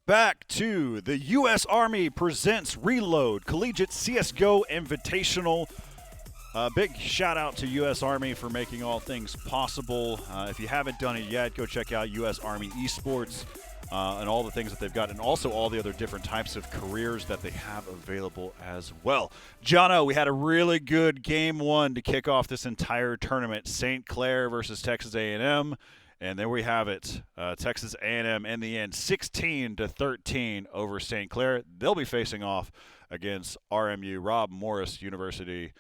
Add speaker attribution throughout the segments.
Speaker 1: Back to the U.S. Army presents Reload Collegiate CSGO Invitational. Big shout out to U.S. Army for making all things possible. If you haven't done it yet, go check out U.S. Army Esports and all the things that they've got, and also all the other different types of careers that they have available as well. Jono, we had a really good game one to kick off this entire tournament. St. Clair versus Texas A&M. And there we have it. Texas A&M in the end, 16-13 over St. Clair. They'll be facing off against RMU, Rob Morris University.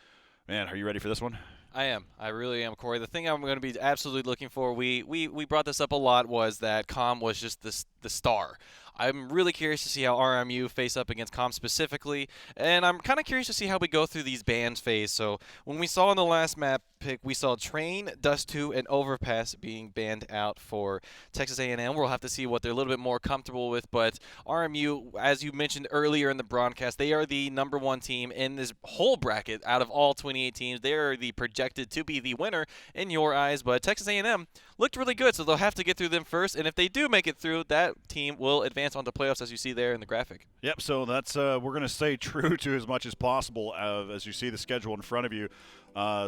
Speaker 1: Man, are you ready for this one?
Speaker 2: I am. I really am, Corey. The thing I'm going to be absolutely looking for, we brought this up a lot, was that Com was just the star. I'm really curious to see how RMU face up against Com specifically, and I'm kind of curious to see how we go through these bans phase. So when we saw in the last map pick, we saw Train, Dust 2, and Overpass being banned out for Texas A&M. We'll have to see what they're a little bit more comfortable with, but RMU, as you mentioned earlier in the broadcast, they are the #1 team in this whole bracket out of all 28 teams. They are the projected to be the winner in your eyes, but Texas A&M looked really good, so they'll have to get through them first, and if they do make it through, that team will advance on to playoffs, as you see there in the graphic.
Speaker 1: Yep, so that's we're going to stay true to as much as possible as you see the schedule in front of you.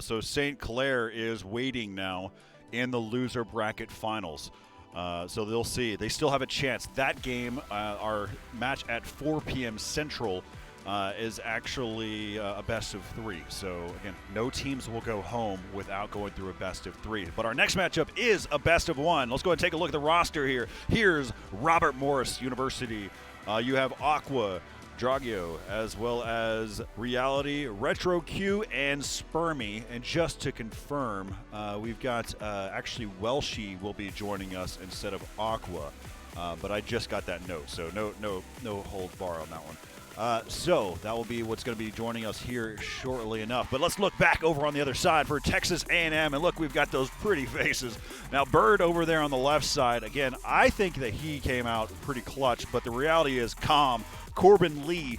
Speaker 1: So St. Clair is waiting now in the loser bracket finals. So they'll see. They still have a chance. That game, our match at 4 p.m. Central, is actually a best of 3. So, again, no teams will go home without going through a best of 3. But our next matchup is a best of 1. Let's go ahead and take a look at the roster here. Here's Robert Morris University. You have Aqua, Dragio, as well as Reality, Retro Q, and Spermy. And just to confirm, we've got actually Welshie will be joining us instead of Aqua. But I just got that note, so no hold bar on that one. So that will be what's going to be joining us here shortly enough. But let's look back over on the other side for Texas A&M. And look, we've got those pretty faces. Now, Bird over there on the left side. Again, I think that he came out pretty clutch. But the reality is Corbin Lee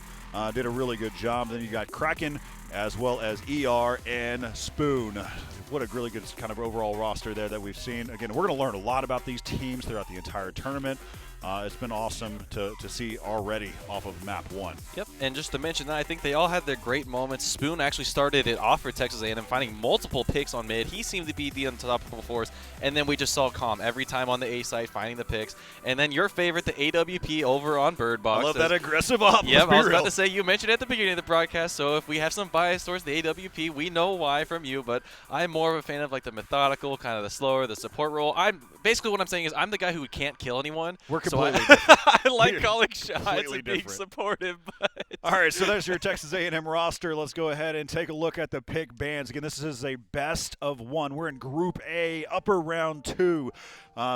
Speaker 1: did a really good job. Then you got Kraken as well as ER and Spoon. What a really good kind of overall roster there that we've seen. Again, we're going to learn a lot about these teams throughout the entire tournament. It's been awesome to see already off of map 1.
Speaker 2: Yep, and just to mention that, I think they all had their great moments. Spoon actually started it off for Texas A&M, finding multiple picks on mid. He seemed to be the unstoppable force, and then we just saw Com every time on the A site finding the picks. And then your favorite, the AWP over on Bird Box.
Speaker 1: I love that aggressive up.
Speaker 2: Yep, I was about to say, you mentioned it at the beginning of the broadcast, so if we have some bias towards the AWP, we know why from you, but I'm more of a fan of like the methodical, kind of the slower, the support role. Basically what I'm saying is I'm the guy who can't kill anyone.
Speaker 1: We're completely
Speaker 2: I like calling shots and being supportive. But
Speaker 1: all right, so there's your Texas A&M roster. Let's go ahead and take a look at the pick bans. Again, this is a best of 1. We're in Group A, upper round 2.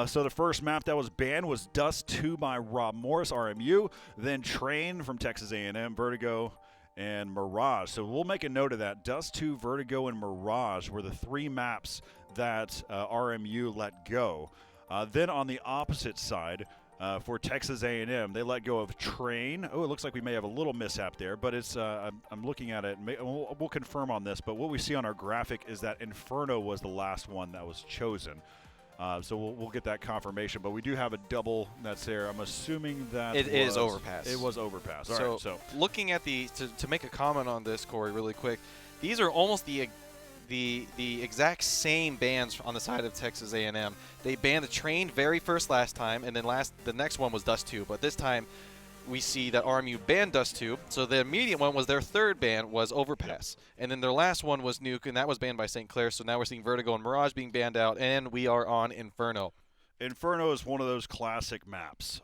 Speaker 1: So the first map that was banned was Dust 2 by Rob Morris, RMU. Then Train from Texas A&M, Vertigo, and Mirage. So we'll make a note of that. Dust 2, Vertigo, and Mirage were the 3 maps that RMU let go. Then on the opposite side, for Texas A&M, they let go of Train. Oh, it looks like we may have a little mishap there, but it's I'm looking at it. We'll confirm on this, but what we see on our graphic is that Inferno was the last one that was chosen. So we'll get that confirmation, but we do have a double that's there. I'm assuming that
Speaker 2: it is Overpass.
Speaker 1: It was Overpass. All right, so
Speaker 2: looking at to make a comment on this, Corey, really quick, these are almost the exact same bans on the side of Texas A&M. They banned the Train very first last time, and then the next one was Dust 2. But this time, we see that RMU banned Dust 2. So the immediate one was their third ban was Overpass. Yep. And then their last one was Nuke, and that was banned by St. Clair. So now we're seeing Vertigo and Mirage being banned out, and we are on Inferno.
Speaker 1: Inferno is one of those classic maps.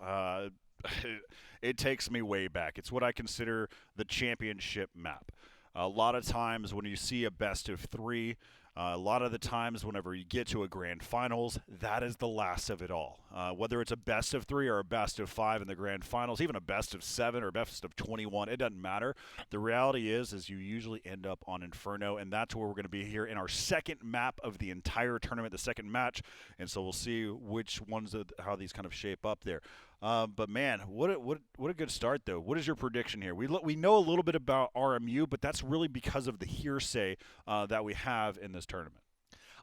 Speaker 1: It takes me way back. It's what I consider the championship map. A lot of times when you see a best of 3, a lot of the times whenever you get to a grand finals, that is the last of it all. Whether it's a best of 3 or a best of 5 in the grand finals, even a best of 7 or best of 21, it doesn't matter. The reality is you usually end up on Inferno, and that's where we're going to be here in our second map of the entire tournament, the second match. And so we'll see which ones, how these kind of shape up there. But man, what a good start though. What is your prediction here? We know a little bit about RMU, but that's really because of the hearsay that we have in this tournament.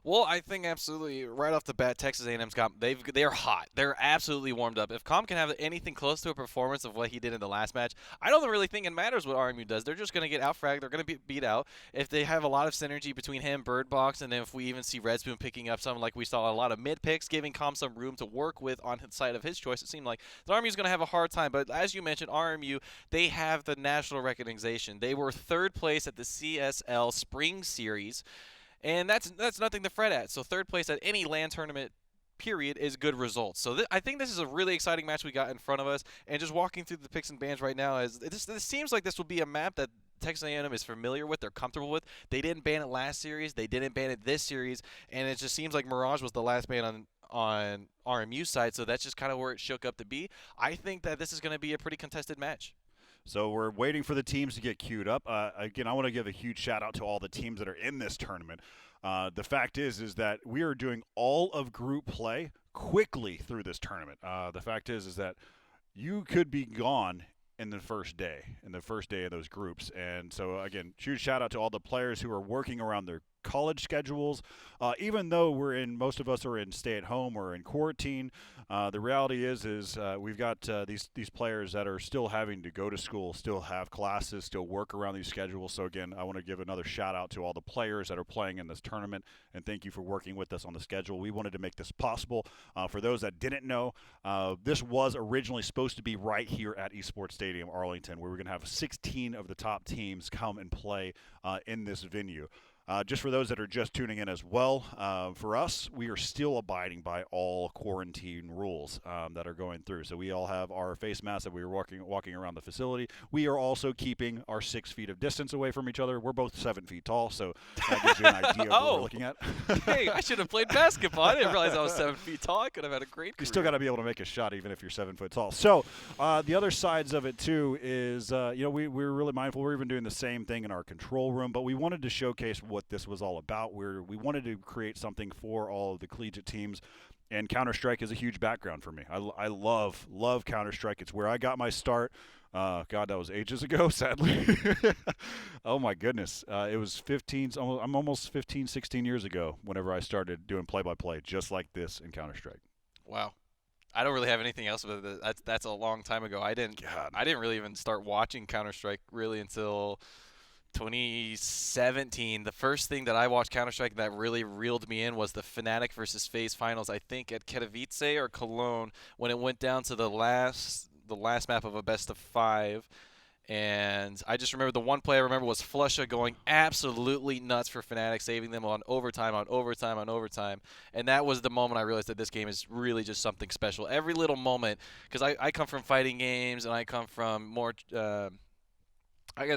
Speaker 2: Well, I think absolutely right off the bat, Texas A&M's got they're hot. They're absolutely warmed up. If Com can have anything close to a performance of what he did in the last match, I don't really think it matters what RMU does. They're just going to get out fragged. They're going to be beat out. If they have a lot of synergy between him, Bird Box, and then if we even see Red Spoon picking up some, like we saw a lot of mid picks, giving Com some room to work with on his side of his choice, it seemed like the RMU's going to have a hard time. But as you mentioned, RMU, they have the national recognition. They were third place at the CSL Spring Series. And that's nothing to fret at. So third place at any LAN tournament period is good results. So I think this is a really exciting match we got in front of us. And just walking through the picks and bans right now, this seems like this will be a map that Texas A&M is familiar with, they're comfortable with. They didn't ban it last series, they didn't ban it this series, and it just seems like Mirage was the last ban on RMU side, so that's just kind of where it shook up to be. I think that this is going to be a pretty contested match.
Speaker 1: So we're waiting for the teams to get queued up. Again, I want to give a huge shout out to all the teams that are in this tournament. The fact is that we are doing all of group play quickly through this tournament. The fact is that you could be gone in the first day of those groups. And so, again, huge shout out to all the players who are working around their college schedules. Even though most of us are in stay at home or in quarantine, the reality is we've got these players that are still having to go to school, still have classes, still work around these schedules. So again, I want to give another shout out to all the players that are playing in this tournament, and thank you for working with us on the schedule. We wanted to make this possible. For those that didn't know, this was originally supposed to be right here at Esports Stadium Arlington, where we're going to have 16 of the top teams come and play in this venue. Just for those that are just tuning in as well, for us, we are still abiding by all quarantine rules that are going through. So we all have our face masks that we are walking around the facility. We are also keeping our 6 feet of distance away from each other. We're both 7 feet tall, so that gives you an idea of what we're looking at.
Speaker 2: Hey, I should have played basketball. I didn't realize I was 7 feet tall. I could have had a great career.
Speaker 1: You still got to be able to make a shot even if you're 7 foot tall. So the other sides of it, too, is we're really mindful. We're even doing the same thing in our control room, but we wanted to showcase what this was all about. We wanted to create something for all of the collegiate teams, and Counter-Strike is a huge background for me. I love Counter-Strike. It's where I got my start. God, that was ages ago, sadly. Oh, my goodness. It was I'm almost 15, 16 years ago whenever I started doing play-by-play just like this in Counter-Strike.
Speaker 2: Wow. I don't really have anything else, but that's a long time ago. I didn't really even start watching Counter-Strike really until 2017. The first thing that I watched Counter-Strike that really reeled me in was the Fnatic versus FaZe finals, I think at Katowice or Cologne, when it went down to the last map of a best of 5. And I just remember the one play I remember was Flusha going absolutely nuts for Fnatic, saving them on overtime. And that was the moment I realized that this game is really just something special. Every little moment, because I come from fighting games and I come from more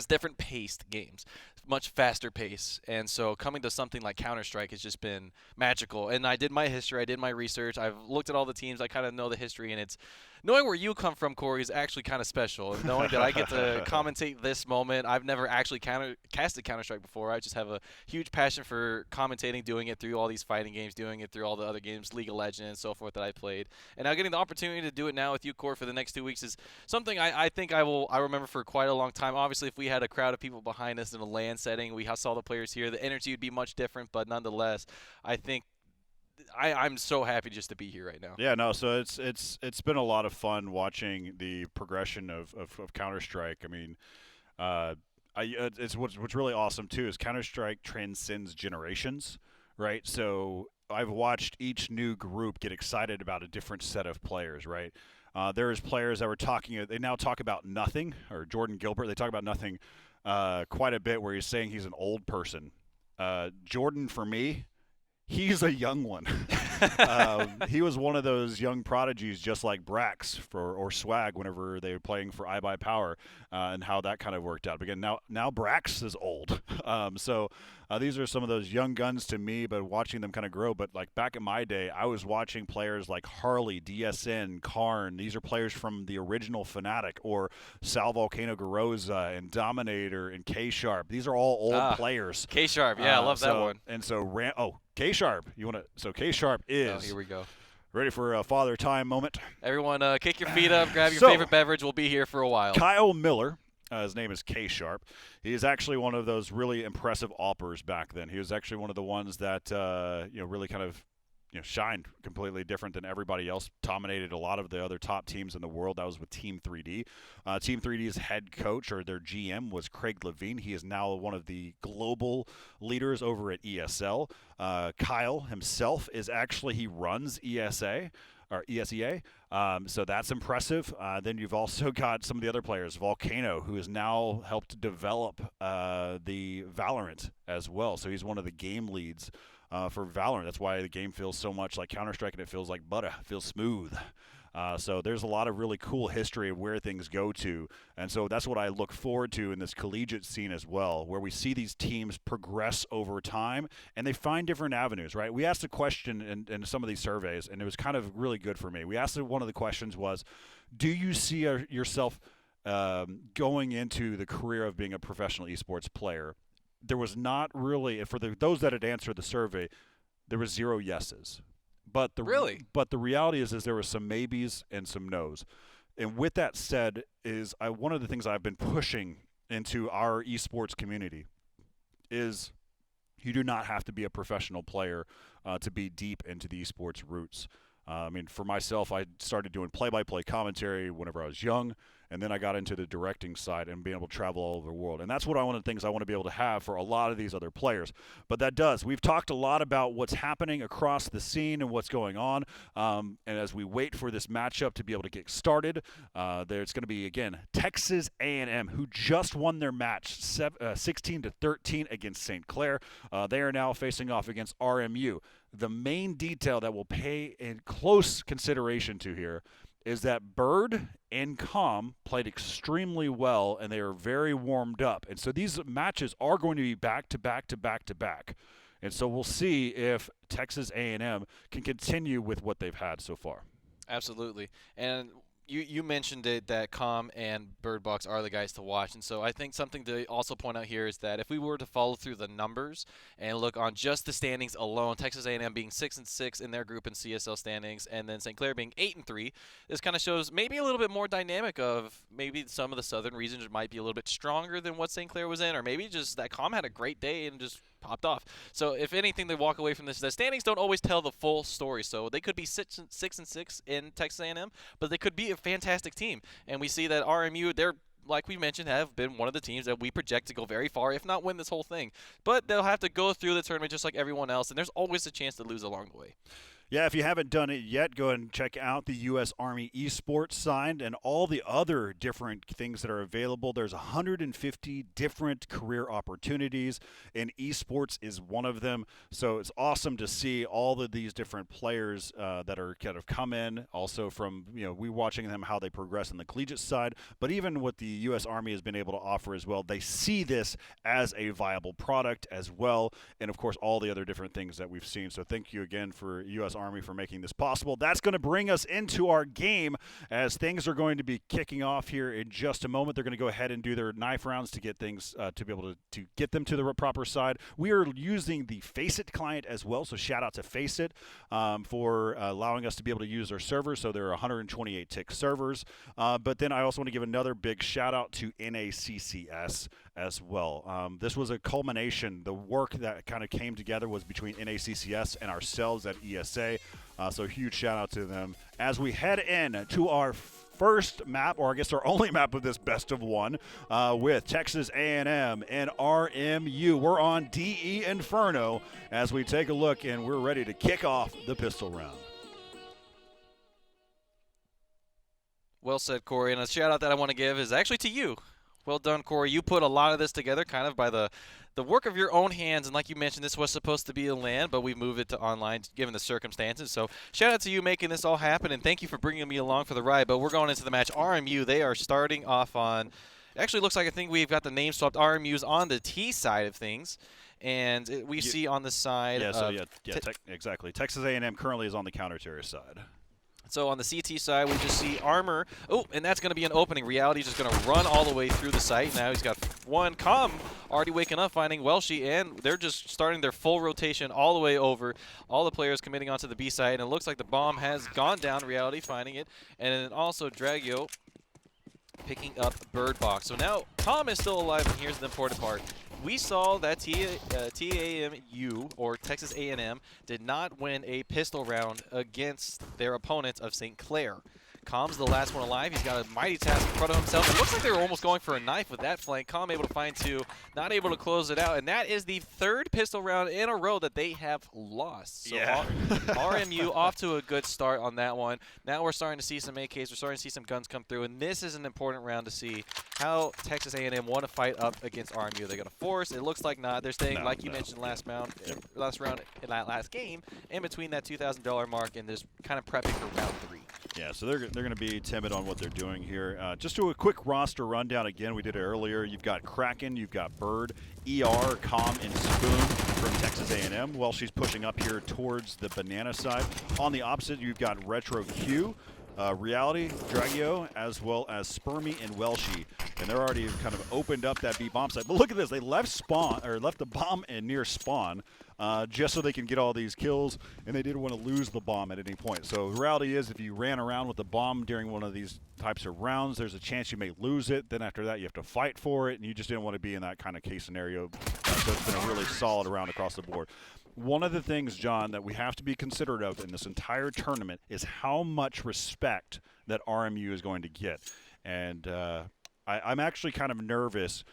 Speaker 2: different paced games, much faster pace. And so coming to something like Counter-Strike has just been magical. And I did my history, I did my research, I've looked at all the teams, I kind of know the history, and it's knowing where you come from, Corey, is actually kind of special. And knowing that I get to commentate this moment, I've never actually casted Counter-Strike before. I just have a huge passion for commentating, doing it through all these fighting games, doing it through all the other games, League of Legends and so forth that I played. And now getting the opportunity to do it now with you, Corey, for the next 2 weeks is something I think I remember for quite a long time. Obviously, if we had a crowd of people behind us in a LAN setting, we saw the players here, the energy would be much different, but nonetheless, I think I'm so happy just to be here right now.
Speaker 1: Yeah, no, so it's been a lot of fun watching the progression of Counter-Strike. I mean, it's what's really awesome too is Counter-Strike transcends generations, right? So I've watched each new group get excited about a different set of players, right? There's players that were they now talk about nothing, or Jordan Gilbert, they talk about nothing quite a bit, where he's saying he's an old person. Jordan, for me, he's a young one. He was one of those young prodigies, just like Brax or Swag, whenever they were playing for iBuyPower, and how that kind of worked out. But again, now Brax is old. So these are some of those young guns to me, but watching them kind of grow. But like back in my day, I was watching players like Harley, DSN, Karn. These are players from the original Fnatic, or Sal Volcano Garoza and Dominator and K-Sharp. These are all old players.
Speaker 2: K-Sharp, yeah, I love that one.
Speaker 1: And so K-Sharp, so K-Sharp is.
Speaker 2: Oh, here we go.
Speaker 1: Ready for a Father Time moment?
Speaker 2: Everyone, kick your feet up, grab your favorite beverage. We'll be here for a while.
Speaker 1: Kyle Miller His name is K Sharp. He is actually one of those really impressive AWPers back then. He was actually one of the ones that really kind of shined completely different than everybody else. Dominated a lot of the other top teams in the world. That was with Team 3D. Team 3D's head coach or their GM was Craig Levine. He is now one of the global leaders over at ESL. Kyle himself is actually he runs ESA. Or ESEA, so that's impressive. Then you've also got some of the other players, Volcano, who has now helped develop the Valorant as well. So he's one of the game leads for Valorant. That's why the game feels so much like Counter-Strike, and it feels like butter. It feels smooth. So there's a lot of really cool history of where things go to. And so that's what I look forward to in this collegiate scene as well, where we see these teams progress over time and they find different avenues, right? We asked a question in some of these surveys, and it was kind of really good for me. We asked one of the questions was, do you see yourself going into the career of being a professional esports player? There was not really, for those that had answered the survey, there was 0 yeses. But the reality is there were some maybes and some nos. And with that said, one of the things I've been pushing into our esports community is you do not have to be a professional player to be deep into the esports roots. I mean, for myself, I started doing play-by-play commentary whenever I was young, and then I got into the directing side and being able to travel all over the world. And that's one of the things I want to be able to have for a lot of these other players. But we've talked a lot about what's happening across the scene and what's going on. And as we wait for this matchup to be able to get started, there's going to be, again, Texas A&M, who just won their match 16-13 against St. Clair. They are now facing off against RMU. The main detail that we'll pay in close consideration to here is that Bird and Com played extremely well, and they are very warmed up. And so these matches are going to be back to back to back to back. And so we'll see if Texas A&M can continue with what they've had so far.
Speaker 2: Absolutely. And you mentioned it that Com and Bird Box are the guys to watch, and so I think something to also point out here is that if we were to follow through the numbers and look on just the standings alone, Texas A&M being 6-6 in their group in CSL standings, and then St. Clair being 8-3, this kind of shows maybe a little bit more dynamic of maybe some of the southern regions might be a little bit stronger than what St. Clair was in, or maybe just that Com had a great day and just popped off. So if anything, they walk away from this. The standings don't always tell the full story. So they could be 6-6 in Texas A&M, but they could be a fantastic team. And we see that RMU, they're, like we mentioned, have been one of the teams that we project to go very far, if not win this whole thing. But they'll have to go through the tournament just like everyone else, and there's always a chance to lose along the way.
Speaker 1: Yeah, if you haven't done it yet, go ahead and check out the U.S. Army esports side and all the other different things that are available. There's 150 different career opportunities, and esports is one of them. So it's awesome to see all of these different players that are kind of come in. Also from, we watching them, how they progress in the collegiate side. But even what the U.S. Army has been able to offer as well, they see this as a viable product as well. And, of course, all the other different things that we've seen. So thank you again for U.S. Army for making this possible. That's going to bring us into our game as things are going to be kicking off here in just a moment. They're going to go ahead and do their knife rounds to get things to be able to get them to the proper side. We are using the Faceit client as well, so shout out to Faceit for allowing us to be able to use their servers. So there are 128 tick servers. But then I also want to give another big shout out to NACCS as well. This was a culmination. The work that kind of came together was between NACCS and ourselves at ESA. So huge shout out to them as we head in to our first map, or I guess our only map of this best of one, with Texas A&M and RMU. We're on DE Inferno as we take a look, and we're ready to kick off the pistol round.
Speaker 2: Well said, Corey. And a shout out that I want to give is actually to you. Well done, Corey. You put a lot of this together kind of by the work of your own hands. And like you mentioned, this was supposed to be a LAN, but we've moved it to online given the circumstances. So shout out to you making this all happen, and thank you for bringing me along for the ride. But we're going into the match. RMU, they are starting off on – actually looks like I think we've got the name swapped. RMU's on the T side of things. And we see on the side
Speaker 1: exactly. Texas A&M currently is on the counter-terror side.
Speaker 2: So on the CT side, we just see Armor. Oh, and that's going to be an opening. Reality's just going to run all the way through the site. Now he's got one. Com already waking up, finding Welshie, and they're just starting their full rotation all the way over. All the players committing onto the B side, and it looks like the bomb has gone down. Reality finding it. And then also Dragio picking up Bird Box. So now Tom is still alive, and here's the important part. We saw that TAMU, or Texas A&M, did not win a pistol round against their opponents of St. Clair. Com's the last one alive. He's got a mighty task in front of himself. It looks like they were almost going for a knife with that flank. Com able to find two, not able to close it out. And that is the third pistol round in a row that they have lost. So
Speaker 1: yeah.
Speaker 2: RMU off to a good start on that one. Now we're starting to see some AKs. We're starting to see some guns come through. And this is an important round to see how Texas A&M want to fight up against RMU. They're going to force. It looks like not. They're staying, like you mentioned last round in that last game, in between that $2,000 mark, and just kind of prepping for round 3.
Speaker 1: Yeah, so they're going to be timid on what they're doing here. Just do a quick roster rundown again. We did it earlier. You've got Kraken, you've got Bird, ER, Com, and Spoon from Texas A&M. Well, she's pushing up here towards the banana side. On the opposite, you've got Retro Q, Reality, Dragio, as well as Spermy and Welshie. And they're already kind of opened up that B bomb site. But look at this. They left spawn, or left the bomb in near spawn, just so they can get all these kills, and they didn't want to lose the bomb at any point. So the reality is, if you ran around with the bomb during one of these types of rounds, there's a chance you may lose it. Then after that, you have to fight for it, and you just didn't want to be in that kind of case scenario. So it's been a really solid round across the board. One of the things, John, that we have to be considerate of in this entire tournament is how much respect that RMU is going to get. And I'm actually kind of nervous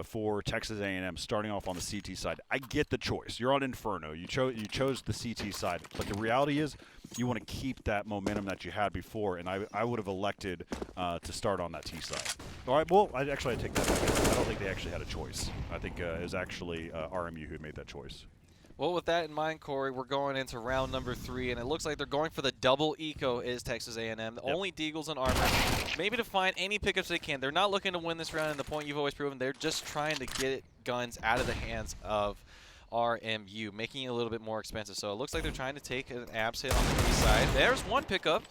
Speaker 1: for Texas A&M starting off on the CT side. I get the choice. You're on Inferno. You chose the CT side. But the reality is you want to keep that momentum that you had before, and I would have elected to start on that T side. All right, well, I take that back. I don't think they actually had a choice. I think it was actually RMU who made that choice.
Speaker 2: Well, with that in mind, Corey, we're going into round number 3, and it looks like they're going for the double eco is Texas A&M. The only deagles and armor, maybe to find any pickups they can. They're not looking to win this round, and the point you've always proven, they're just trying to get guns out of the hands of RMU, making it a little bit more expensive. So it looks like they're trying to take an abs hit on the B side. There's one pickup.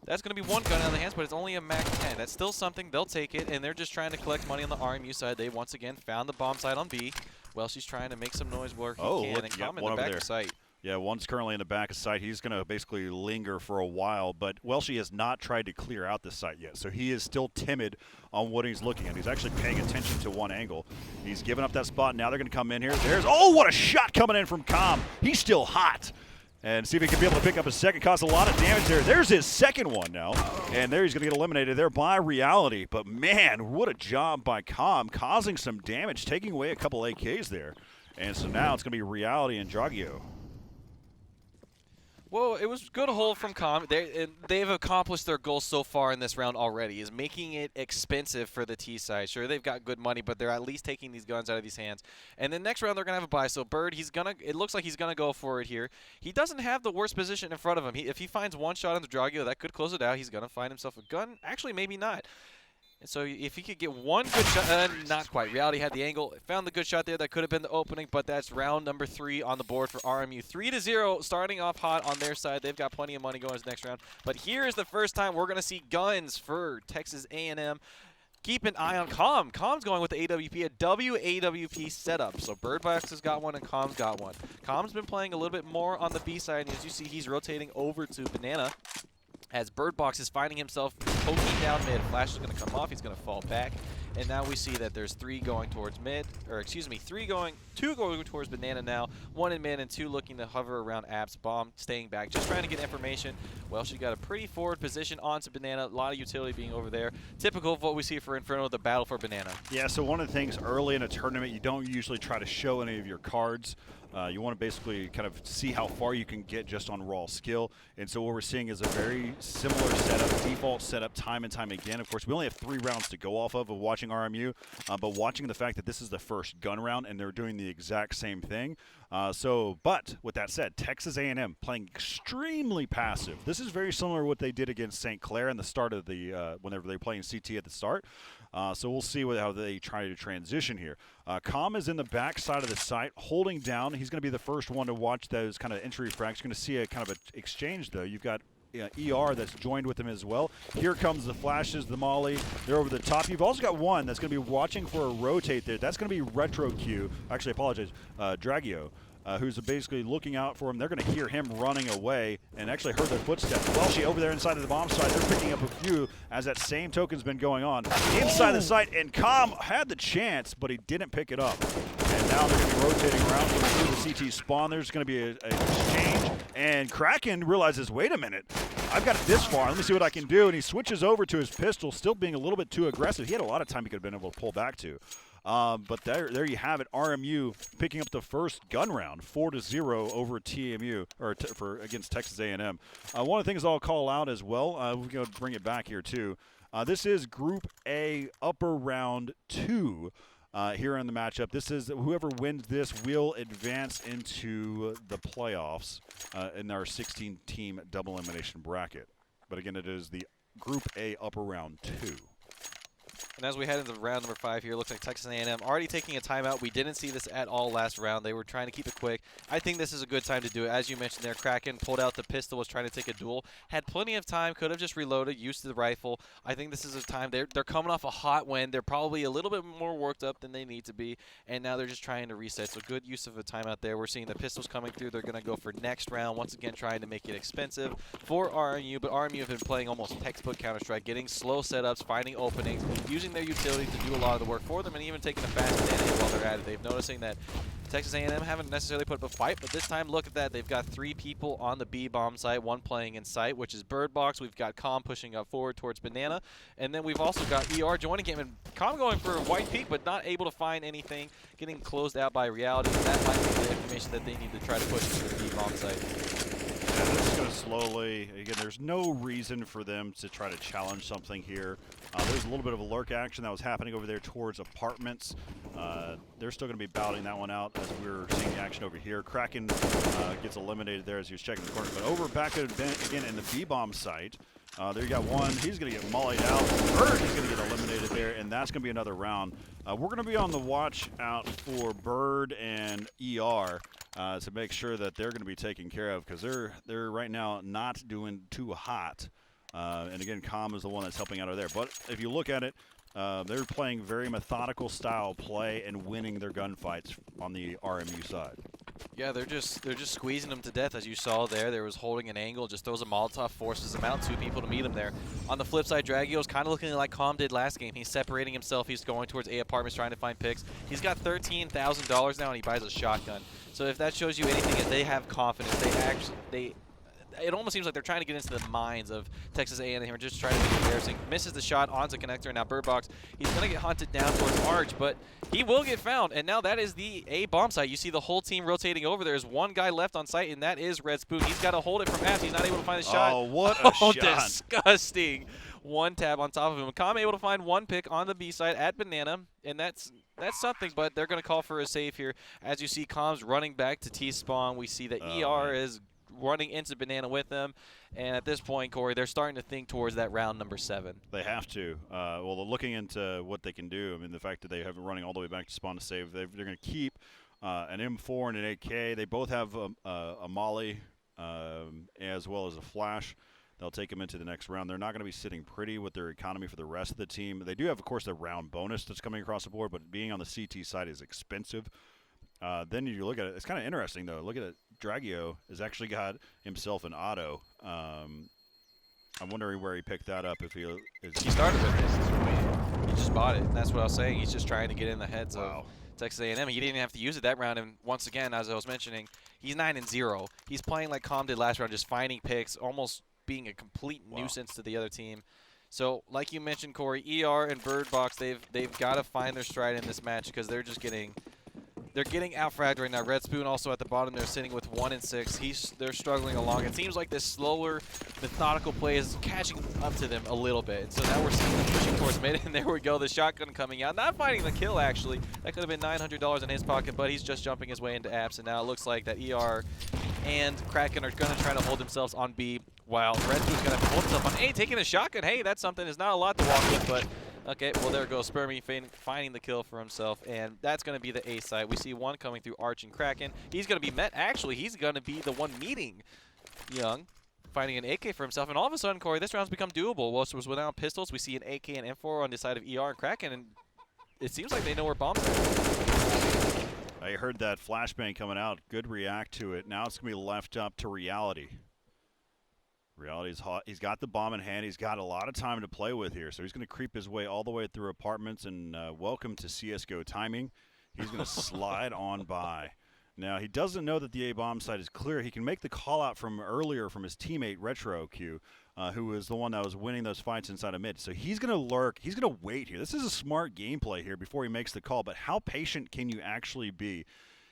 Speaker 2: That's going to be one gun out of the hands, but it's only a Mac 10. That's still something. They'll take it, and they're just trying to collect money on the RMU side. They once again found the bomb site on B. Well, she's trying to make some noise where he can and come in the back of sight.
Speaker 1: Yeah, one's currently in the back of sight. He's going to basically linger for a while, but Welshie has not tried to clear out the site yet, so he is still timid on what he's looking at. He's actually paying attention to one angle. He's given up that spot. Now they're going to come in here. Oh, what a shot coming in from Com. He's still hot. And see if he can be able to pick up a second. Caused a lot of damage there. There's his second one now. And there he's going to get eliminated there by Reality. But, man, what a job by Com, causing some damage, taking away a couple AKs there. And so now it's going to be Reality and Dragio.
Speaker 2: Well, it was good hold from Com. They've accomplished their goal so far in this round already, is making it expensive for the T side. Sure, they've got good money, but they're at least taking these guns out of these hands. And then next round, they're going to have a buy. So Bird, it looks like he's going to go for it here. He doesn't have the worst position in front of him. If he finds one shot on the Dragio, that could close it out. He's going to find himself a gun. Actually, maybe not. And so if he could get one good shot, not quite. Reality had the angle, found the good shot there. That could have been the opening, but that's round number 3 on the board for RMU. 3-0, starting off hot on their side. They've got plenty of money going into the next round. But here is the first time we're going to see guns for Texas A&M. Keep an eye on Com. Com's going with the AWP, a WAWP setup. So Birdbox has got one and Com's got one. Com's been playing a little bit more on the B side, and as you see, he's rotating over to Banana. As Bird Box is finding himself poking down mid. Flash is going to come off. He's going to fall back. And now we see that there's 3 going towards mid. Or excuse me, 2 going towards Banana now. 1 in mid and 2 looking to hover around Abs. Bomb staying back. Just trying to get information. Well, she got a pretty forward position onto Banana. A lot of utility being over there. Typical of what we see for Inferno, the battle for Banana.
Speaker 1: Yeah, so one of the things early in a tournament, you don't usually try to show any of your cards. You want to basically kind of see how far you can get just on raw skill. And so what we're seeing is a very similar setup, default setup time and time again. Of course, we only have 3 rounds to go off of watching RMU, but watching the fact that this is the first gun round and they're doing the exact same thing. But with that said, Texas A&M playing extremely passive. This is very similar to what they did against St. Clair in the start of the whenever they were playing CT at the start. So we'll see how they try to transition here. Com is in the back side of the site, holding down. He's going to be the first one to watch those kind of entry frags. You're going to see a kind of an exchange, though. You've got ER that's joined with him as well. Here comes the flashes, the molly. They're over the top. You've also got one that's going to be watching for a rotate there. That's going to be Retro Q. Actually, I apologize, Dragio. who's basically looking out for him. They're going to hear him running away and actually heard their footsteps. Welshie over there inside of the bomb site. They're picking up a few as that same token's been going on. Inside the site, and Com had the chance, but he didn't pick it up. And now they're going to be rotating around through the CT spawn. There's going to be an exchange, and Kraken realizes, wait a minute, I've got it this far. Let me see what I can do. And he switches over to his pistol, still being a little bit too aggressive. He had a lot of time he could have been able to pull back to. But there you have it. RMU picking up the first gun round, 4-0 over TMU or against Texas A&M. One of the things I'll call out as well. We're going to bring it back here too. This is Group A, upper round 2. Here in the matchup. This is whoever wins this will advance into the playoffs in our 16-team double elimination bracket. But again, it is the Group A upper round 2.
Speaker 2: And as we head into round number 5 here, looks like Texas A&M already taking a timeout. We didn't see this at all last round. They were trying to keep it quick. I think this is a good time to do it. As you mentioned there, Kraken pulled out the pistol, was trying to take a duel. Had plenty of time, could have just reloaded, used the rifle. I think this is a time. They're coming off a hot win. They're probably a little bit more worked up than they need to be, and now they're just trying to reset. So good use of a timeout there. We're seeing the pistols coming through. They're going to go for next round, once again trying to make it expensive for RMU, but RMU have been playing almost textbook Counter-Strike, getting slow setups, finding openings, using their utility to do a lot of the work for them, and even taking a fast banana hit while they're at it. They've noticing that Texas A&M haven't necessarily put up a fight, but this time, look at that. They've got 3 people on the B bomb site, 1 playing in sight, which is Bird Box. We've got Com pushing up forward towards Banana, and then we've also got ER joining game, and Com going for a white peak, but not able to find anything, getting closed out by Reality. That might be the information that they need to try to push into the B bomb site.
Speaker 1: Yeah, they're just going to slowly, again, there's no reason for them to try to challenge something here. There's a little bit of a lurk action that was happening over there towards apartments. They're still going to be battling that one out as we're seeing the action over here. Kraken gets eliminated there as he was checking the corner. But over back again in the B-bomb site, there you got one. He's going to get mollied out. Bird is going to get eliminated there, and that's going to be another round. We're going to be on the watch out for Bird and ER to make sure that they're going to be taken care of, because they're right now not doing too hot. And again, Com is the one that's helping out over there. But if you look at it, they're playing very methodical style play and winning their gunfights on the RMU side.
Speaker 2: Yeah, they're just squeezing them to death, as you saw there. There was holding an angle, just throws a Molotov, forces them out, 2 people to meet him there. On the flip side, Dragio's kind of looking like Com did last game. He's separating himself. He's going towards A apartments, trying to find picks. He's got $13,000 now, and he buys a shotgun. So if that shows you anything, is they have confidence. It almost seems like they're trying to get into the minds of Texas A&M and just trying to be embarrassing. Misses the shot onto connector, and now Bird Box. He's going to get hunted down towards Arch, but he will get found. And now that is the A bomb site. You see the whole team rotating over. There's 1 guy left on site, and that is Red Spoon. He's got to hold it from Apps. He's not able to find the shot.
Speaker 1: Oh, what a shot.
Speaker 2: Disgusting. 1 tab on top of him. Com able to find 1 pick on the B side at Banana, and that's something, but they're going to call for a save here. As you see, Com's running back to T-spawn. We see that ER is running into Banana with them, and at this point, Corey, they're starting to think towards that round number 7.
Speaker 1: They have to. Well, they're looking into what they can do. I mean, the fact that they have it running all the way back to spawn to save, they're going to keep an M4 and an AK. They both have a Molly as well as a flash. They'll take them into the next round. They're not going to be sitting pretty with their economy for the rest of the team. They do have, of course, a round bonus that's coming across the board, but being on the CT side is expensive. Then you look at it, it's kind of interesting, though. Look at it. Dragio has actually got himself an auto. I'm wondering where he picked that up. If he
Speaker 2: started with this. He just bought it. And that's what I was saying. He's just trying to get in the heads of Texas A&M. He didn't even have to use it that round. And once again, as I was mentioning, he's 9-0. He's playing like Com did last round, just finding picks, almost being a complete nuisance to the other team. So, like you mentioned, Corey, ER and Bird Box, they've got to find their stride in this match, because they're just getting out-fragged right now. Red Spoon also at the bottom. They're sitting with 1 and 6. They're struggling along. It seems like this slower, methodical play is catching up to them a little bit. And so now we're seeing them pushing towards mid, and there we go. The shotgun coming out. Not finding the kill, actually. That could have been $900 in his pocket, but he's just jumping his way into apps. And now it looks like that ER and Kraken are going to try to hold themselves on B, while Red Spoon's going to hold himself on A, taking a shotgun. Hey, that's something. There's not a lot to walk with, but okay, well, there goes Spermy finding the kill for himself, and that's going to be the A side. We see 1 coming through Arch and Kraken. He's going to be met. Actually, he's going to be the one meeting Young, finding an AK for himself. And all of a sudden, Corey, this round's become doable. Whilst it was without pistols, we see an AK and M4 on the side of ER and Kraken, and it seems like they know where bombs are.
Speaker 1: I heard that flashbang coming out. Good react to it. Now it's going to be left up to Reality. Reality's hot. He's got the bomb in hand. He's got a lot of time to play with here. So he's going to creep his way all the way through apartments. And welcome to CSGO timing. He's going to slide on by. Now, he doesn't know that the A-bomb site is clear. He can make the call out from earlier from his teammate, Retro Q, who was the one that was winning those fights inside of mid. So he's going to lurk. He's going to wait here. This is a smart gameplay here before he makes the call. But how patient can you actually be?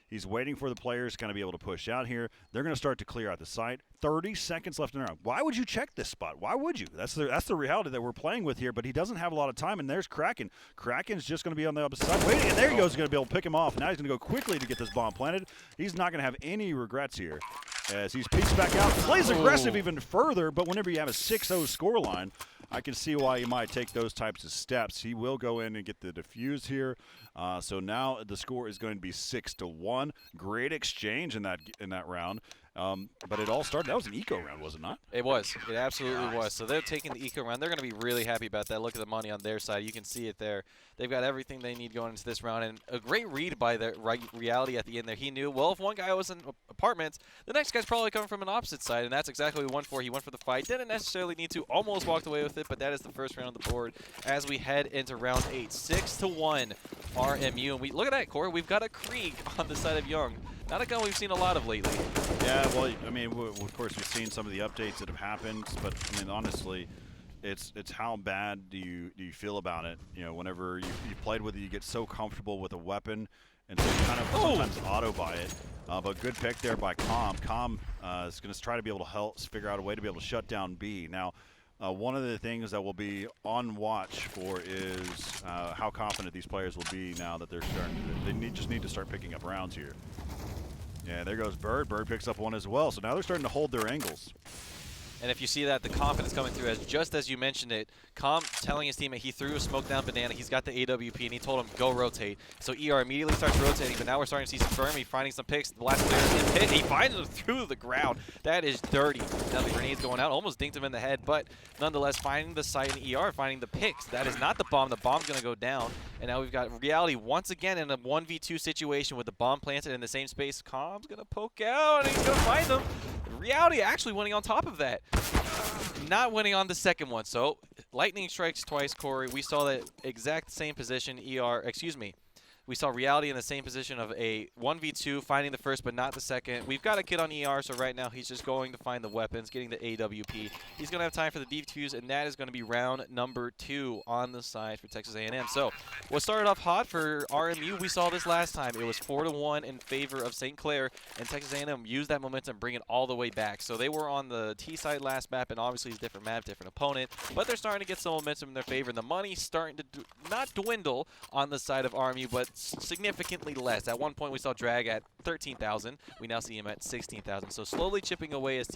Speaker 1: He's waiting for the players to kind of be able to push out here. They're going to start to clear out the site. 30 seconds left in the round. Why would you check this spot? Why would you? That's the reality that we're playing with here, but he doesn't have a lot of time, and there's Kraken. Kraken's just going to be on the opposite side. Waiting, and there he goes. He's going to be able to pick him off. Now he's going to go quickly to get this bomb planted. He's not going to have any regrets here as he's peeks back out. Plays aggressive even further, but whenever you have a 6-0 scoreline, I can see why he might take those types of steps. He will go in and get the defuse here. So now the score is going to be 6-1. Great exchange in that round. But it all started. That was an eco round, was it not?
Speaker 2: It was. It absolutely was. So they're taking the eco round. They're going to be really happy about that. Look at the money on their side. You can see it there. They've got everything they need going into this round. And a great read by the Reality at the end there. He knew, well, if one guy was in apartments, the next guy's probably coming from an opposite side. And that's exactly what he went for. He went for the fight. Didn't necessarily need to. Almost walked away with it. But that is the first round on the board as we head into round 8. 6-1 RMU. And we look at that, Corey. We've got a Krieg on the side of Young. Not a gun we've seen a lot of lately.
Speaker 1: Yeah, well, I mean, of course, we've seen some of the updates that have happened, but I mean, honestly, it's how bad do you feel about it? You know, whenever you played with it, you get so comfortable with a weapon, and so you kind of sometimes auto buy it. But good pick there by Com. Com is going to try to be able to help figure out a way to be able to shut down B. Now, one of the things that we'll be on watch for is how confident these players will be now that they're starting to, just need to start picking up rounds here. Yeah, there goes Bird. Bird picks up one as well. So now they're starting to hold their angles.
Speaker 2: And if you see that, the confidence coming through, as just as you mentioned it, Com telling his teammate he threw a smoke down Banana. He's got the AWP, and he told him, go rotate. So ER immediately starts rotating, but now we're starting to see some Fermi finding some picks. The last player is in pit. He finds him through the ground. That is dirty. Now the grenade's going out. Almost dinked him in the head, but nonetheless, finding the site in ER, finding the picks. That is not the bomb. The bomb's going to go down. And now we've got Reality once again in a 1v2 situation with the bomb planted in the same space. Com's going to poke out, and he's going to find them. Reality actually winning on top of that. Not winning on the second one. So lightning strikes twice, Corey. We saw that exact same position. We saw Reality in the same position of a 1v2, finding the first but not the second. We've got a kid on ER, so right now he's just going to find the weapons, getting the AWP. He's going to have time for the defuse, and that is going to be round number 2 on the side for Texas A&M. So what started off hot for RMU, we saw this last time. It was 4-1 in favor of St. Clair, and Texas A&M used that momentum, bring it all the way back. So they were on the T side last map, and obviously it's a different map, different opponent, but they're starting to get some momentum in their favor, and the money's starting to not dwindle on the side of RMU, but significantly less. At one point, we saw Drag at 13,000. We now see him at 16,000. So slowly chipping away as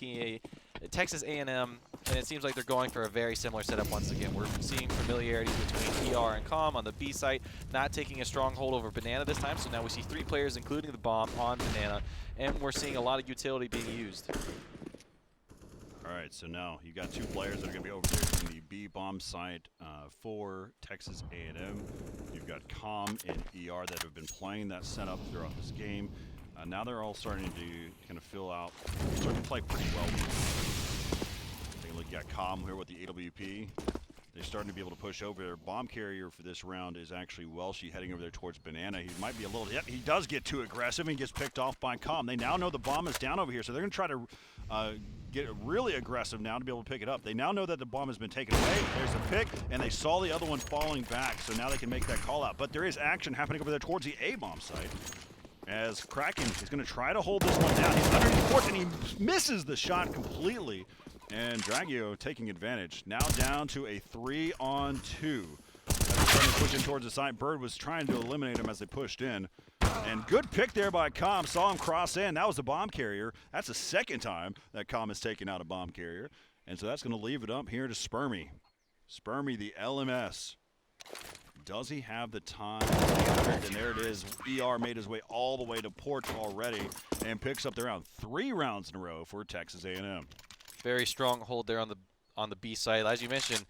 Speaker 2: Texas A&M, and it seems like they're going for a very similar setup once again. We're seeing familiarities between ER and Com on the B site, not taking a stronghold over Banana this time. So now we see 3 players, including the bomb, on Banana, and we're seeing a lot of utility being used.
Speaker 1: All right, so now you got 2 players that are going to be over there in the B bomb site for Texas A&M. You've got Com and ER that have been playing that setup throughout this game. Now they're all starting to kind of fill out, starting to play pretty well. Take a look at Com here with the AWP. They're starting to be able to push over. Their bomb carrier for this round is actually Welshie heading over there towards Banana. He might be a little, yep, he does get too aggressive and gets picked off by Com. They now know the bomb is down over here, so they're going to try to get really aggressive now to be able to pick it up. They now know that the bomb has been taken away. There's the pick, and they saw the other one falling back, so now they can make that call out. But there is action happening over there towards the A-bomb site, as Kraken is going to try to hold this one down. He's underneath the court, and he misses the shot completely. And Dragio taking advantage. Now down to a 3-on-2. They're trying to push in towards the side. Bird was trying to eliminate him as they pushed in. And good pick there by Com. Saw him cross in. That was the bomb carrier. That's the second time that Com has taken out a bomb carrier. And so that's going to leave it up here to Spermy. Spermy, the LMS. Does he have the time? And there it is. ER made his way all the way to port already and picks up the round. 3 rounds in a row for Texas A&M.
Speaker 2: Very strong hold there on the B side. As you mentioned,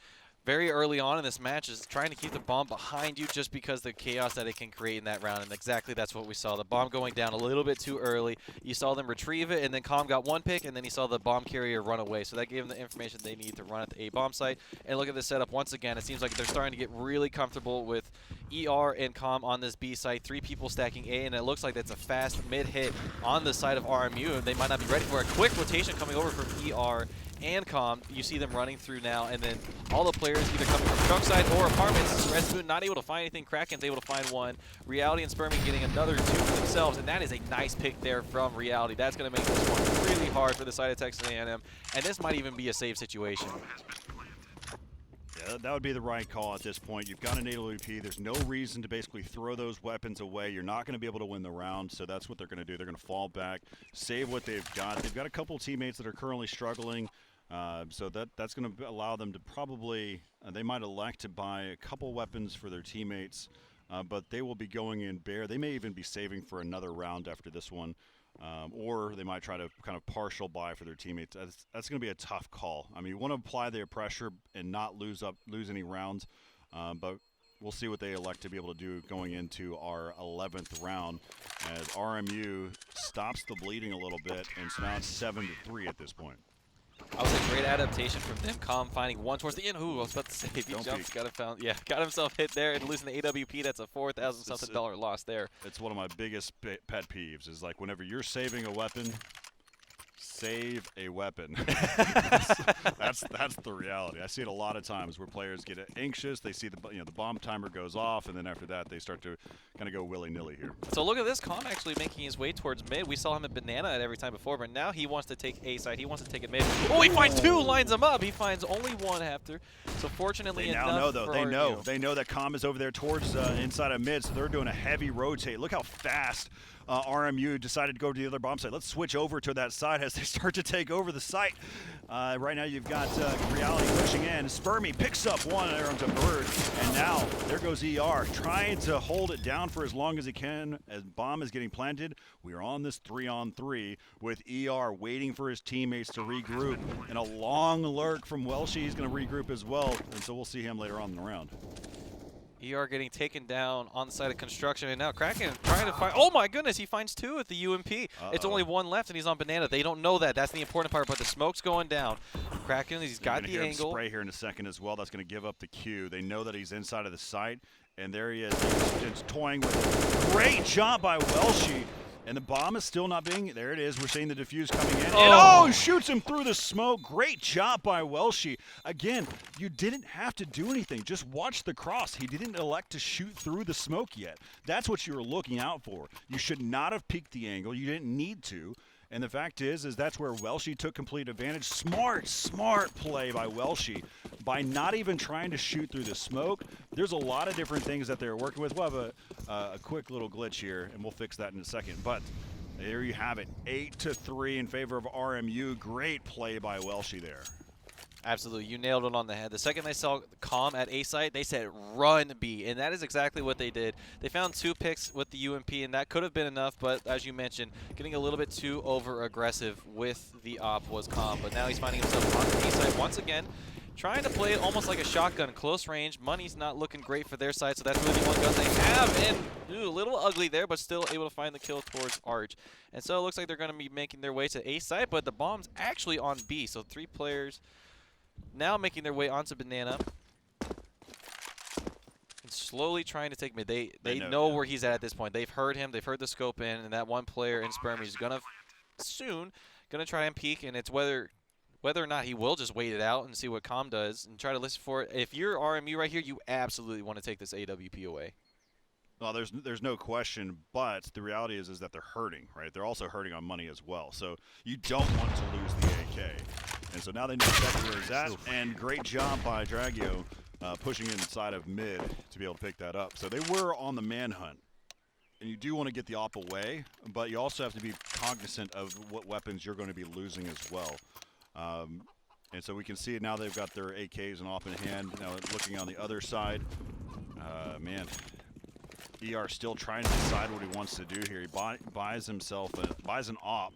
Speaker 2: very early on in this match is trying to keep the bomb behind you just because the chaos that it can create in that round, and exactly that's what we saw. The bomb going down a little bit too early. You saw them retrieve it, and then Calm got one pick, and then he saw the bomb carrier run away. So that gave them the information they need to run at the A bomb site. And look at the setup once again. It seems like they're starting to get really comfortable with ER and Calm on this B site. 3 people stacking A, and it looks like that's a fast mid hit on the side of RMU, and they might not be ready for a quick rotation coming over from ER and Calm. You see them running through now, and then all the players either coming from truck side or apartments. Respoon not able to find anything. Kraken's able to find one. Reality and Spermy getting another 2 for themselves, and that is a nice pick there from Reality. That's going to make this one really hard for the side of Texas A&M, and this might even be a save situation.
Speaker 1: Yeah, that would be the right call at this point. You've got an AWP. There's no reason to basically throw those weapons away. You're not going to be able to win the round, so that's what they're going to do. They're going to fall back, save what they've got. They've got a couple teammates that are currently struggling. So that's going to allow them to probably, they might elect to buy a couple weapons for their teammates, but they will be going in bare. They may even be saving for another round after this one, or they might try to kind of partial buy for their teammates. That's going to be a tough call. I mean, you want to apply their pressure and not lose any rounds, but we'll see what they elect to be able to do going into our 11th round as RMU stops the bleeding a little bit, and so now it's 7-3 at this point.
Speaker 2: That was a great adaptation from them. Calm finding one towards the end. Ooh, I was about to say, he jumps, got himself hit there and losing the AWP. That's a $4,000 something loss there.
Speaker 1: It's one of my biggest pet peeves is like whenever you're saving a weapon, save a weapon. that's the reality. I see it a lot of times where players get anxious. They see the bomb timer goes off, and then after that they start to kind of go willy-nilly here.
Speaker 2: So look at this, Calm actually making his way towards mid. We saw him at Banana at every time before, but now he wants to take A side. He wants to take it mid. Oh, he finds 2, lines him up. He finds only 1 after. So fortunately
Speaker 1: they
Speaker 2: enough
Speaker 1: now know though.
Speaker 2: for
Speaker 1: They know that Calm is over there towards inside of mid, so they're doing a heavy rotate. Look how fast RMU decided to go to the other bomb site. Let's switch over to that side as they start to take over the site. Right now you've got Reality pushing in. Spermy picks up one there onto Bird, and now there goes ER trying to hold it down for as long as he can as bomb is getting planted. We are on this 3-on-3 with ER waiting for his teammates to regroup, and a long lurk from Welshie. He's going to regroup as well, and so we'll see him later on in the round.
Speaker 2: ER getting taken down on the side of construction, and now Kraken trying to find. Oh my goodness, he finds 2 at the UMP. It's only 1 left, and he's on Banana. They don't know that. That's the important part. But the smoke's going down. Kraken, he's got the angle.
Speaker 1: Spray here in a second as well. That's going to give up the Q. They know that he's inside of the site, and there he is. It's toying with. Great job by Welshie. And the bomb is still not being, there it is, we're seeing the defuse coming in.
Speaker 2: Oh.
Speaker 1: And shoots him through the smoke. Great job by Welshie. Again, you didn't have to do anything. Just watch the cross. He didn't elect to shoot through the smoke yet. That's what you were looking out for. You should not have peeked the angle. You didn't need to. And the fact is that's where Welshie took complete advantage. Smart play by Welshie by not even trying to shoot through the smoke. There's a lot of different things that they're working with. We'll have a quick little glitch here, and we'll fix that in a second. But there you have it, 8-3 in favor of RMU. Great play by Welshie there.
Speaker 2: Absolutely, you nailed it on the head. The second they saw Calm at A site, they said run B, and that is exactly what they did. They found 2 picks with the UMP, and that could have been enough, but as you mentioned, getting a little bit too over-aggressive with the op was Calm. But now he's finding himself on the A site once again, trying to play it almost like a shotgun, close range. Money's not looking great for their side, so that's really the one gun they have, and a little ugly there, but still able to find the kill towards Arch. And so it looks like they're going to be making their way to A site, but the bomb's actually on B, so 3 players now making their way onto Banana and slowly trying to take mid. They know where he's at this point. They've heard him. They've heard the scope in, and that one player in Spermy is going to soon try and peek, and it's whether or not he will just wait it out and see what Calm does and try to listen for it. If you're RMU right here, you absolutely want to take this AWP away.
Speaker 1: Well, there's no question, but the reality is that they're hurting, right? They're also hurting on money as well. So you don't want to lose the AK. And so now they know exactly where he's at, and great job by Dragio pushing inside of mid to be able to pick that up. So they were on the manhunt. And you do want to get the op away, but you also have to be cognizant of what weapons you're going to be losing as well. And so we can see it now they've got their AKs and op in hand. Now looking on the other side, man, ER still trying to decide what he wants to do here. He buys himself buys an op,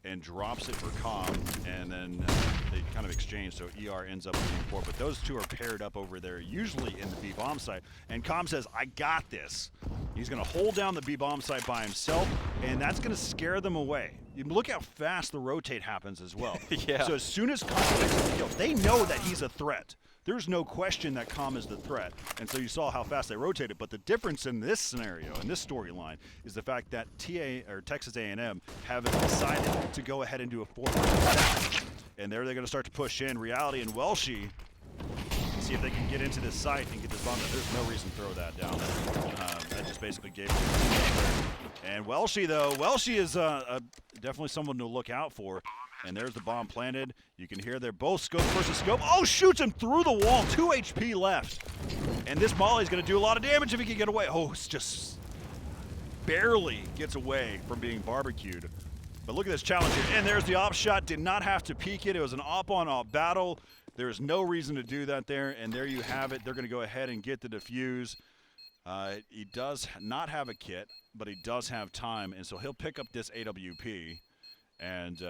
Speaker 1: and drops it for Com, and then they kind of exchange, so ER ends up being 4. But those two are paired up over there, usually in the B-bomb site. And Com says, I got this. He's going to hold down the B-bomb site by himself, and that's going to scare them away. You look how fast the rotate happens as well.
Speaker 2: Yeah.
Speaker 1: So as soon as Com makes the kill, they know that he's a threat. There's no question that Com is the threat. And so you saw how fast they rotated. But the difference in this scenario, in this storyline, is the fact that Texas A&M have decided to go ahead and do a 4-1 and there they're going to start to push in. Reality and Welshie, see if they can get into this site and get this bomb. There's no reason to throw that down. That just basically gave it. And Welshie, though, Welshie is definitely someone to look out for. And there's the bomb planted. You can hear they're both scope versus scope. Oh, shoots him through the wall. 2 HP left. And this Molly's going to do a lot of damage if he can get away. Oh, it's just barely gets away from being barbecued. But look at this challenge here. And there's the op shot. Did not have to peek it. It was an op-on-op battle. There is no reason to do that there. And there you have it. They're going to go ahead and get the defuse. He does not have a kit, but he does have time. And so he'll pick up this AWP. And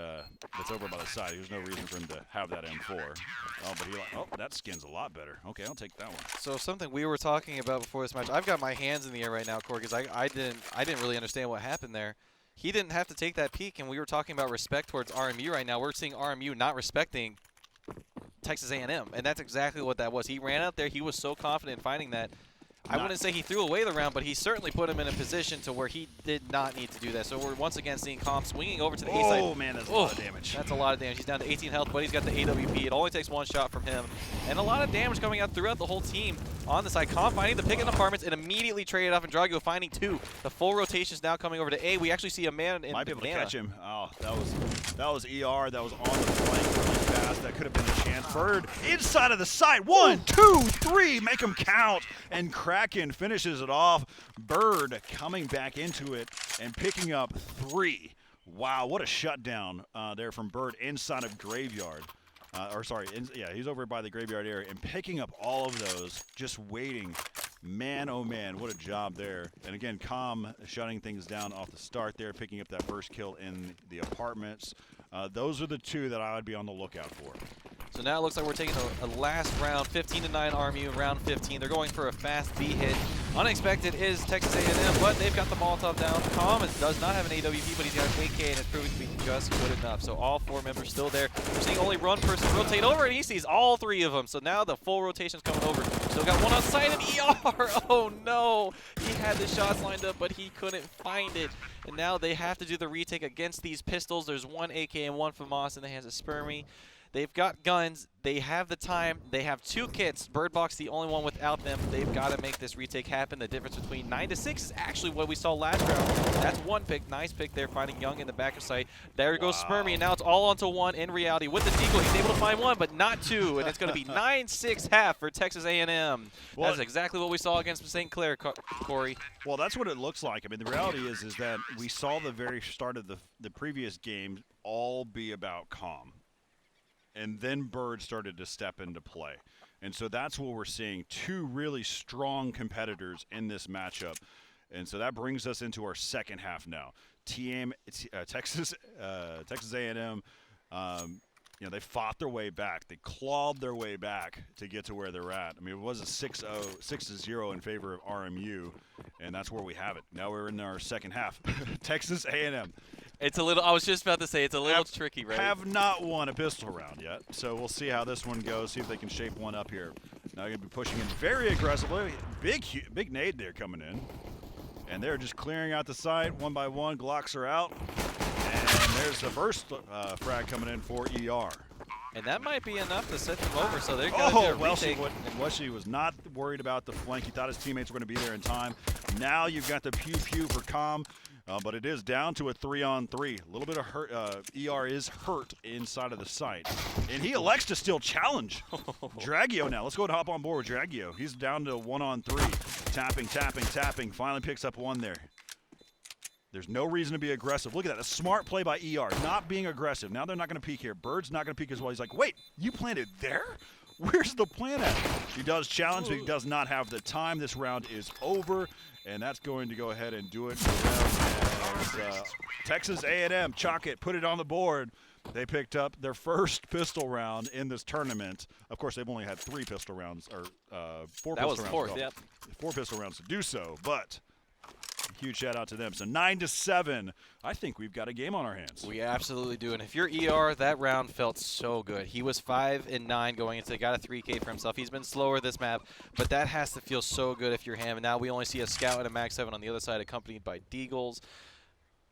Speaker 1: it's over by the side. There's no reason for him to have that M4. Oh, but that skin's a lot better. Okay, I'll take that one.
Speaker 2: So something we were talking about before this match. I've got my hands in the air right now, Corey, because I didn't really understand what happened there. He didn't have to take that peek, and we were talking about respect towards RMU right now. We're seeing RMU not respecting Texas A&M, and that's exactly what that was. He ran out there. He was so confident in finding that. I wouldn't say he threw away the round, but he certainly put him in a position to where he did not need to do that. So we're once again seeing Com swinging over to the A side.
Speaker 1: Oh, man, that's a lot of damage.
Speaker 2: That's a lot of damage. He's down to 18 health, but he's got the AWP. It only takes one shot from him. And a lot of damage coming out throughout the whole team on the side. Com finding the pick in apartments and immediately traded off, and Drago finding 2. The full rotation is now coming over to A. We actually see a man in
Speaker 1: might be able to
Speaker 2: banana.
Speaker 1: catch him. Oh, that was ER. That was on the flank really fast. That could have been a chance. Bird inside of the site. 1, 2, 3. Make him count. And Kraken finishes it off. Bird coming back into it and picking up 3. Wow, what a shutdown there from Bird inside of Graveyard. He's over by the Graveyard area and picking up all of those, just waiting. Man, oh man, what a job there. And again, Com shutting things down off the start there, picking up that first kill in the apartments. Those are the 2 that I would be on the lookout for.
Speaker 2: So now it looks like we're taking a last round, 15-9 RMU in round 15. They're going for a fast B hit. Unexpected is Texas A&M, but they've got the Molotov down. Com does not have an AWP, but he's got an AK, and it's proving to be just good enough. So all 4 members still there. We're seeing only one person rotate over, and he sees all 3 of them. So now the full rotation's coming over. Still got one on site, and ER. Oh no! He had the shots lined up, but he couldn't find it. And now they have to do the retake against these pistols. There's 1 AK and 1 FAMAS in the hands of Spermy. They've got guns. They have the time. They have 2 kits. Bird Box the only one without them. They've got to make this retake happen. The difference between 9 to 6 is actually what we saw last round. That's 1 pick. Nice pick there, finding Young in the back of sight. There goes Spermy, and now it's all onto 1 in reality. With the deagle, he's able to find 1, but not 2, and it's going to be 9-6 half for Texas A&M. That's exactly what we saw against St. Clair, Corey.
Speaker 1: Well, that's what it looks like. I mean, the reality is that we saw the very start of the previous game all be about Com. And then Bird started to step into play. And so that's what we're seeing, 2 really strong competitors in this matchup. And so that brings us into our second half now. Texas A&M, they fought their way back. They clawed their way back to get to where they're at. I mean, it was a 6-0 in favor of RMU, and that's where we have it. Now we're in our second half. Texas A&M.
Speaker 2: It's a little, I was just about to say, it's a little tricky, right?
Speaker 1: Have not won a pistol round yet, so we'll see how this one goes, see if they can shape one up here. Now they're going to be pushing in very aggressively. Big nade there coming in. And they're just clearing out the site one by one. Glocks are out. And there's the first frag coming in for ER.
Speaker 2: And that might be enough to set them over, so they're going to do a retake.
Speaker 1: Welshie was not worried about the flank. He thought his teammates were going to be there in time. Now you've got the pew-pew for Com. But it is down to a 3-on-3. A little bit of hurt. ER is hurt inside of the site. And he elects to still challenge. Dragio now. Let's go and hop on board with Dragio. He's down to 1-on-3. Tapping. Finally picks up 1 there. There's no reason to be aggressive. Look at that. A smart play by ER. Not being aggressive. Now they're not going to peek here. Bird's not going to peek as well. He's like, wait, you planted there? Where's the plan at? He does challenge, but he does not have the time. This round is over, and that's going to go ahead and do it for them. As, Texas A&M, chalk it, put it on the board. They picked up their first pistol round in this tournament. Of course, they've only had 3 pistol rounds, or 4
Speaker 2: That
Speaker 1: pistol
Speaker 2: was
Speaker 1: rounds.
Speaker 2: fourth, yep.
Speaker 1: 4 pistol rounds to do so, but huge shout out to them. So 9-7. I think we've got a game on our hands.
Speaker 2: We absolutely do. And if you're ER, that round felt so good. He was 5-9 going into, got a 3K for himself. He's been slower this map, but that has to feel so good if you're him. And now we only see a scout and a Mag 7 on the other side, accompanied by Deagles.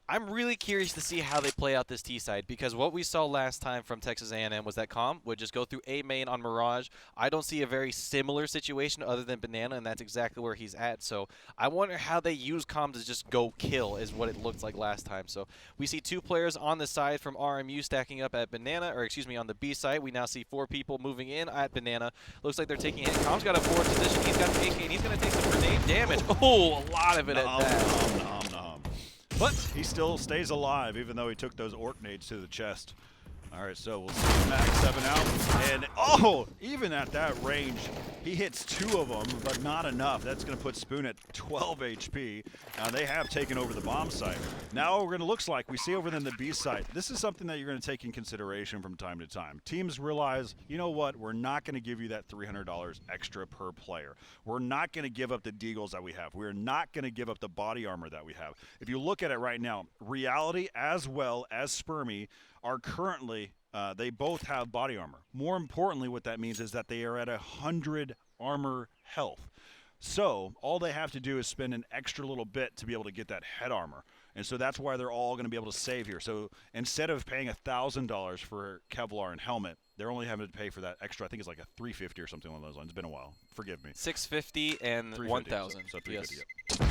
Speaker 2: I'm really curious to see how they play out this T side, because what we saw last time from Texas A&M was that Calm would just go through A main on Mirage. I don't see a very similar situation other than Banana, and that's exactly where he's at. So I wonder how they use Calm to just go kill is what it looked like last time. So we see 2 players on the side from RMU stacking up at Banana, or excuse me, on the B side. We now see 4 people moving in at Banana. Looks like they're taking hit. Calm's got a forward position. He's got the AK, and he's going to take some grenade damage. Oh, a lot of it at that.
Speaker 1: But he still stays alive, even though he took those orc nades to the chest. All right, so we'll see Mag 7 out. And, oh, even at that range, he hits 2 of them, but not enough. That's going to put Spoon at 12 HP. They have taken over the bomb site. Now we're going to looks like we see over in the B site. This is something that you're going to take in consideration from time to time. Teams realize, you know what, we're not going to give you that $300 extra per player. We're not going to give up the deagles that we have. We're not going to give up the body armor that we have. If you look at it right now, Reality as well as Spermy are currently, they both have body armor. More importantly, what that means is that they are at 100 armor health. So all they have to do is spend an extra little bit to be able to get that head armor. And so that's why they're all going to be able to save here. So instead of paying $1,000 for Kevlar and helmet, they're only having to pay for that extra. I think it's like a $350 or something along those lines. It's been a while. Forgive me.
Speaker 2: $650 and $1,000.
Speaker 1: So $350.
Speaker 2: Yes.
Speaker 1: Yep.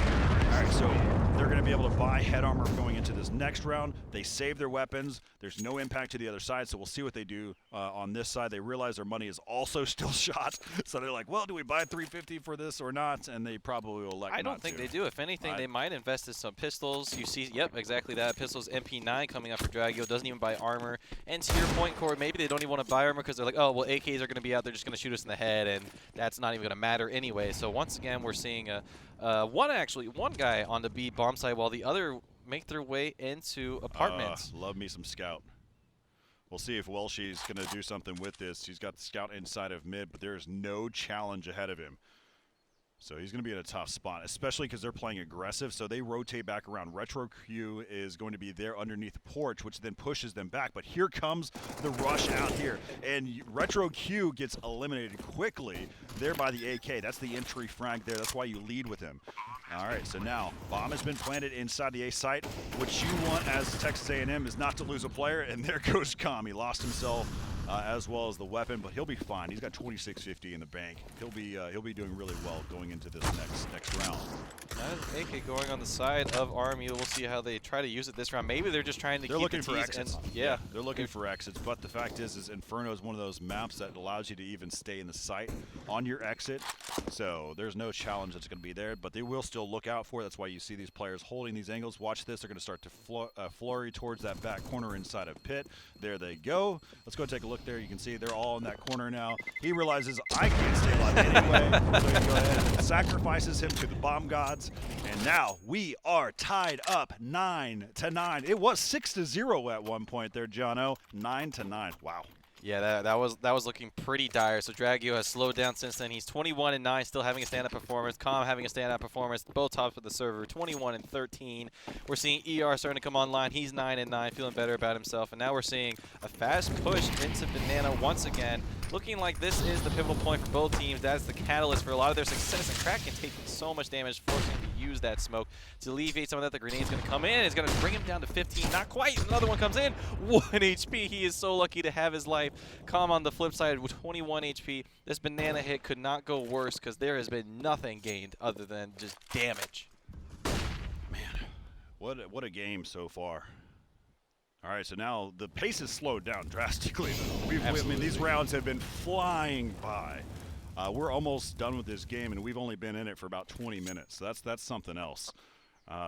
Speaker 1: All right, so they're going to be able to buy head armor going into this next round. They save their weapons. There's no impact to the other side, so we'll see what they do on this side. They realize their money is also still shot, so they're like, well, do we buy $350 for this or not? And they probably will elect
Speaker 2: I don't think they do. If anything, they might invest in some pistols. You see, yep, exactly that. Pistols MP9 coming up for Dragio. Doesn't even buy armor. And to your point, Corey, maybe they don't even want to buy armor because they're like, oh, well, AKs are going to be out there just going to shoot us in the head, and that's not even going to matter anyway. So once again, we're seeing one guy on the B bomb side while the other make their way into apartments.
Speaker 1: Love me some scout. We'll see if Welshie's going to do something with this. He's got the scout inside of mid, but there's no challenge ahead of him. So he's going to be in a tough spot, especially because they're playing aggressive. So they rotate back around. Retro Q is going to be there underneath the porch, which then pushes them back. But here comes the rush out here. And Retro Q gets eliminated quickly there by the AK. That's the entry frag there. That's why you lead with him. All right, so now bomb has been planted inside the A site. What you want as Texas A&M is not to lose a player, and there goes Com. He lost himself as well as the weapon, but he'll be fine. He's got 2650 in the bank. He'll be doing really well going into this next round.
Speaker 2: AK going on the side of RMU. We'll see how they try to use it this round. Maybe they're just trying to
Speaker 1: keep
Speaker 2: looking
Speaker 1: the
Speaker 2: for
Speaker 1: exits.
Speaker 2: Yeah,
Speaker 1: they're looking for exits. But the fact is Inferno is one of those maps that allows you to even stay in the site on your exit. So there's no challenge that's going to be there, but they will still look out for it. That's why you see these players holding these angles. Watch this. They're going to start to flurry towards that back corner inside of pit. There they go. Let's go take a look there. You can see they're all in that corner now. He realizes I can't stay alive anyway, so he go ahead and sacrifices him to the bomb gods. And now we are tied up 9-9. It was 6-0 at one point there, Jono. 9-9. Wow.
Speaker 2: Yeah, that was looking pretty dire. So Dragio has slowed down since then. He's 21-9, still having a stand-up performance. Com having a stand-up performance. Both tops of the server, 21-13. We're seeing ER starting to come online. He's 9-9, feeling better about himself. And now we're seeing a fast push into Banana once again. Looking like this is the pivotal point for both teams. That's the catalyst for a lot of their success. And Kraken taking so much damage, forcing him to use that smoke to alleviate some of that. The grenade's going to come in. It's going to bring him down to 15. Not quite. Another one comes in. 1 HP. He is so lucky to have his life. Com on the flip side with 21 HP. This Banana hit could not go worse because there has been nothing gained other than just damage.
Speaker 1: Man, what a game so far. All right, so now the pace has slowed down drastically. I mean, these rounds have been flying by. We're almost done with this game, and we've only been in it for about 20 minutes. So that's something else.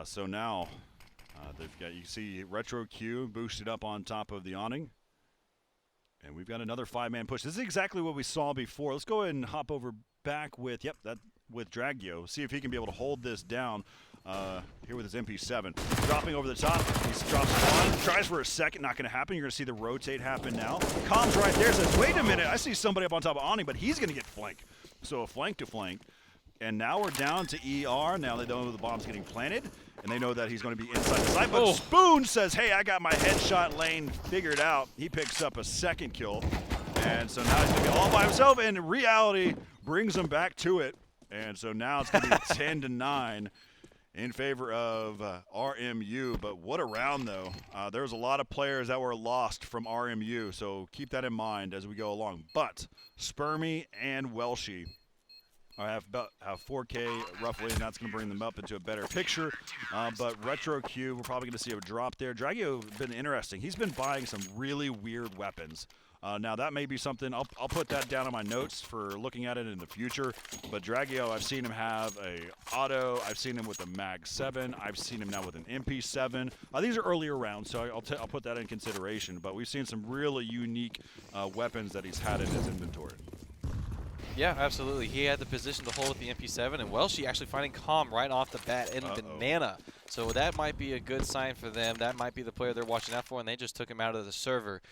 Speaker 1: So now they've got, you see Retro Q boosted up on top of the awning. And we've got another 5-man push. This is exactly what we saw before. Let's go ahead and hop over back with, with Dragio. See if he can be able to hold this down here with his MP7. Dropping over the top. He drops one. Tries for a second. Not going to happen. You're going to see the rotate happen now. Comms right there says, wait a minute. I see somebody up on top of Ani, but he's going to get flanked. So a flank to flank. And now we're down to ER. Now they know the bomb's getting planted. And they know that he's going to be inside the site. But Spoon says, hey, I got my headshot lane figured out. He picks up a second kill. And so now he's going to be all by himself. And reality brings him back to it. And so now it's going to be 10-9 in favor of RMU. But what a round, though. There's a lot of players that were lost from RMU. So keep that in mind as we go along. But Spermy and Welshie have 4K roughly, and that's going to bring them up into a better picture. But Retro Q, we're probably going to see a drop there. Dragio has been interesting. He's been buying some really weird weapons. Now, that may be something, I'll put that down on my notes for looking at it in the future. But Dragio, I've seen him have a auto. I've seen him with a Mag 7. I've seen him now with an MP7. These are earlier rounds, so I'll put that in consideration. But we've seen some really unique weapons that he's had in his inventory.
Speaker 2: Yeah, absolutely. He had the position to hold with the MP7, and Welshie actually finding Calm right off the bat in Banana. So that might be a good sign for them. That might be the player they're watching out for, and they just took him out of the server.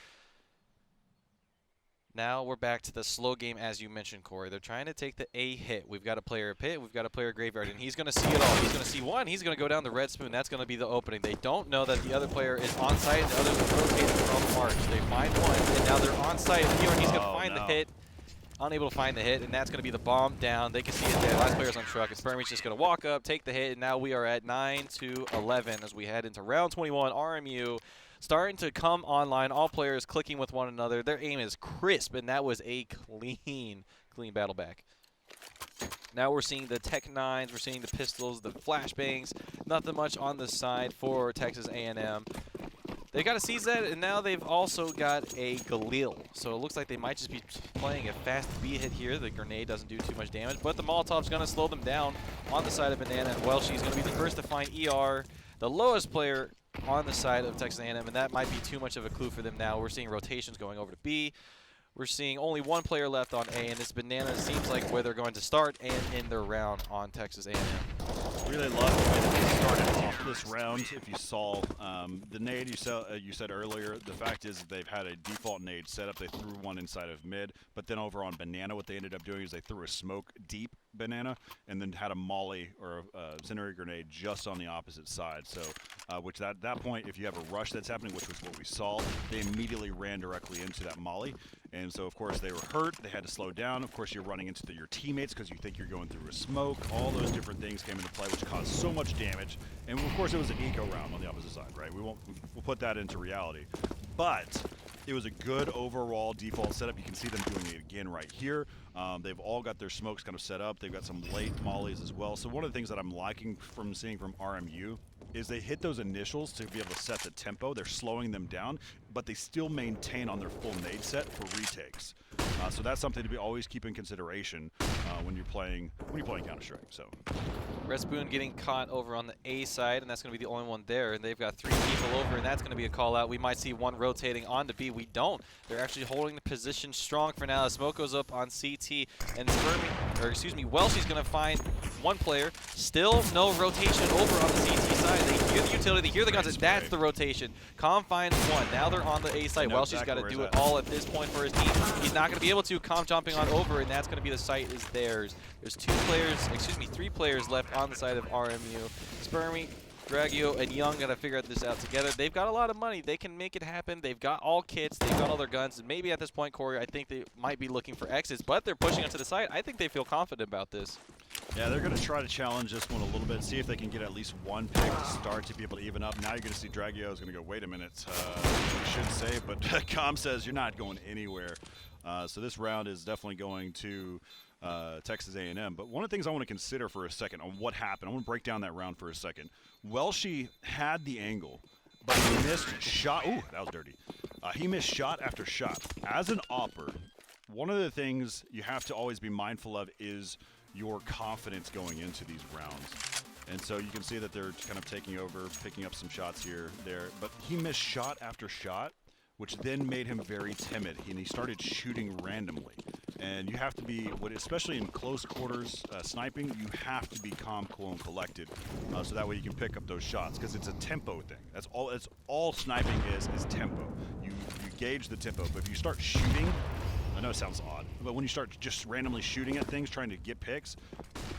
Speaker 2: Now we're back to the slow game, as you mentioned, Corey. They're trying to take the A hit. We've got a player pit, we've got a player graveyard, and he's going to see it all. He's going to see one. He's going to go down the red spoon. That's going to be the opening. They don't know that the other player is on site, and the other is rotating from March. They find one, and now they're on site here, and he's going to find the hit. Unable to find the hit, and that's going to be the bomb down. They can see it there. Last player's on truck, and Spermy's just going to walk up, take the hit, and now we are at 9-11 as we head into round 21. RMU starting to come online. All players clicking with one another. Their aim is crisp, and that was a clean battle back. Now we're seeing the Tech 9s, we're seeing the pistols, the flashbangs. Nothing much on the side for Texas A&M. They got a CZ, and now they've also got a Galil. So it looks like they might just be playing a fast B hit here. The grenade doesn't do too much damage, but the Molotov's going to slow them down on the side of Banana, and Welshie's going to be the first to find ER, the lowest player on the side of Texas A&M, and that might be too much of a clue for them now. We're seeing rotations going over to B. We're seeing only one player left on A, and this Banana seems like where they're going to start and end their round on Texas A&M. Really love the way that they started off this round. If you saw the nade you said earlier, the fact is that they've had a default nade set up. They threw one inside of mid, but then over on Banana, what they ended up doing is they threw a smoke deep Banana and then had a molly or a incendiary grenade just on the opposite side. So, which at that point, if you have a rush that's happening, which was what we saw, they immediately ran directly into that molly. And so, of course, they were hurt. They had to slow down. Of course, you're running into your teammates because you think you're going through a smoke. All those different things came into play, which caused so much damage. And, of course, it was an eco round on the opposite side, right? We'll put that into reality. But it was a good overall default setup. You can see them doing it again right here. They've all got their smokes kind of set up. They've got some late mollies as well. So one of the things that I'm liking from seeing from RMU is they hit those initials to be able to set the tempo. They're slowing them down, but they still maintain on their full nade set for retakes. So that's something to be always keep in consideration when you're playing Counter-Strike. So Red Spoon getting caught over on the A side, and that's going to be the only one there. And they've got 3 people over, and that's going to be a call out. We might see one rotating onto B. We don't. They're actually holding the position strong for now. The smoke goes up on CT, and Welshie's going to find one player. Still no rotation over on the CT side. They hear the utility, they hear the guns, and that's the rotation. Com finds one. Now they're on the A side. Welshie's got to do it all at this point for his team. He's not going to be able to. Com jumping on over, and that's going to be the site is theirs. There's 3 players left on the side of RMU. Spermy, Dragio, and Young got to figure this out together. They've got a lot of money. They can make it happen. They've got all kits. They've got all their guns. And maybe at this point, Corey, I think they might be looking for exits, but they're pushing onto the side. I think they feel confident about this. Yeah, they're going to try to challenge this one a little bit, see if they can get at least one pick to start to be able to even up. Now you're going to see Dragio is going to go, wait a minute, you should save, but Com says you're not going anywhere. So this round is definitely going to Texas A&M. But one of the things I want to consider for a second on what happened, I want to break down that round for a second. Welshie had the angle, but he missed shot. Ooh, that was dirty. He missed shot after shot. As an opper, one of the things you have to always be mindful of is your confidence going into these rounds. And so you can see that they're kind of taking over, picking up some shots here, there. But he missed shot after shot,
Speaker 1: which then made him very timid, and he started shooting randomly. And you have to be, especially in close quarters sniping, you have to be calm, cool, and collected, so that way you can pick up those shots, because it's a tempo thing. That's all sniping is tempo. You gauge the tempo, but if you start shooting, I know it sounds odd, but when you start just randomly shooting at things, trying to get picks,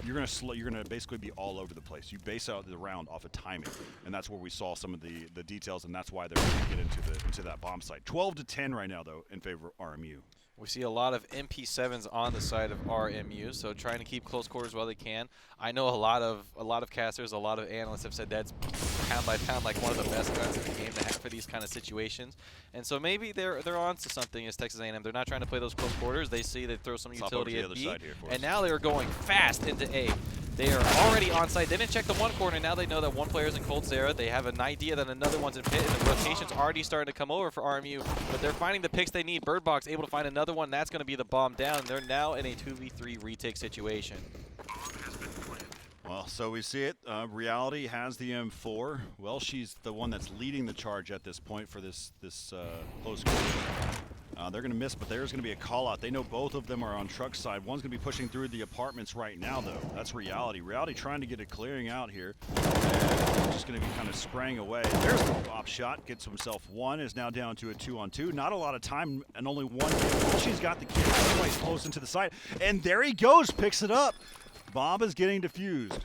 Speaker 1: you're gonna basically be all over the place. You base out the round off of timing, and that's where we saw some of the details, and that's why they're going to get into that bomb site. 12-10 right now, though, in favor of RMU.
Speaker 2: We see a lot of MP7s on the side of RMU, so trying to keep close quarters while they can. I know a lot of casters, a lot of analysts have said that's pound by pound like one of the best guns in the game to have for these kind of situations. And so maybe they're on to something as Texas A&M. They're not trying to play those close quarters. They see they throw some utility at B, and now they're going fast into A. They are already on site. They didn't check the one corner. Now they know that one player is in cold Zera. They have an idea that another one's in pit, and the rotation's already starting to come over for RMU. But they're finding the picks they need. Birdbox able to find another one. That's going to be the bomb down. They're now in a 2v3 retake situation.
Speaker 1: Well, so we see it. Reality has the M4. Well, she's the one that's leading the charge at this point for this close quarter. They're going to miss, but there's going to be a call-out. They know both of them are on truck side. One's going to be pushing through the apartments right now, though. That's Reality. Reality trying to get a clearing out here. And just going to be kind of spraying away. There's the pop shot. Gets himself one. Is now down to a 2-on-2. Not a lot of time and only one kill. She's got the kill. Quite close into the site. And there he goes. Picks it up. Bomb is getting defused.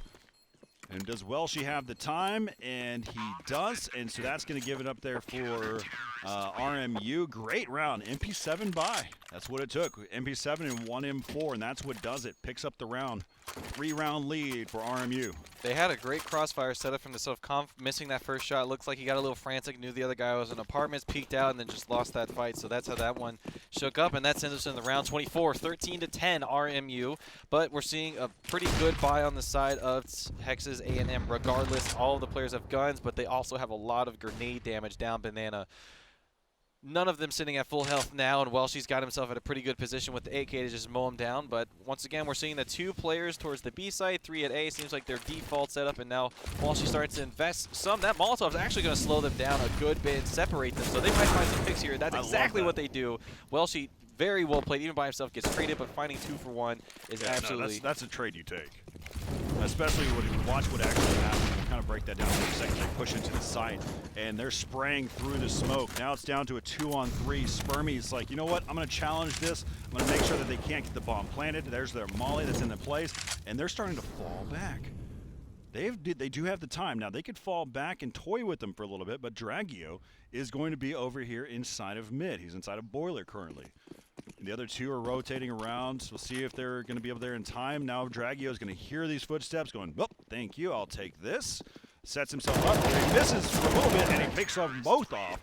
Speaker 1: And does Welshie have the time? And he does. And so that's going to give it up there for RMU. Great round. MP7 by. That's what it took. MP7 and one M4, and that's what does it. Picks up the round. 3-round lead for RMU.
Speaker 2: They had a great crossfire setup from the self-conf. Missing that first shot. Looks like he got a little frantic. Knew the other guy was in apartments. Peeked out and then just lost that fight. So that's how that one shook up. And that sends us in the round 24. 13-10 RMU. But we're seeing a pretty good buy on the side of Texas A&M. Regardless, all of the players have guns, but they also have a lot of grenade damage down Banana. None of them sitting at full health now, and Welshie's got himself at a pretty good position with the AK to just mow him down. But once again, we're seeing the 2 players towards the B side, 3 at A. Seems like their default setup, and now Welshie starting to invest some. That Molotov is actually going to slow them down a good bit and separate them, so they might find some picks here. That's exactly what they do. Welshie, very well played, even by himself, gets traded, but finding 2 for 1 is absolutely...
Speaker 1: No, that's a trade you take. Especially when you watch what actually happened. We'll kind of break that down in a second. They push into the site, and they're spraying through the smoke. Now it's down to a 2-on-3. Spermie's like, you know what? I'm going to challenge this. I'm going to make sure that they can't get the bomb planted. There's their molly that's in the place, and they're starting to fall back. They do have the time. Now, they could fall back and toy with them for a little bit, but Dragio is going to be over here inside of mid. He's inside of Boiler currently. The other 2 are rotating around. So we'll see if they're going to be able there in time. Now Dragio is going to hear these footsteps going, well, thank you, I'll take this. Sets himself up. He misses for a little bit, and he picks them both off.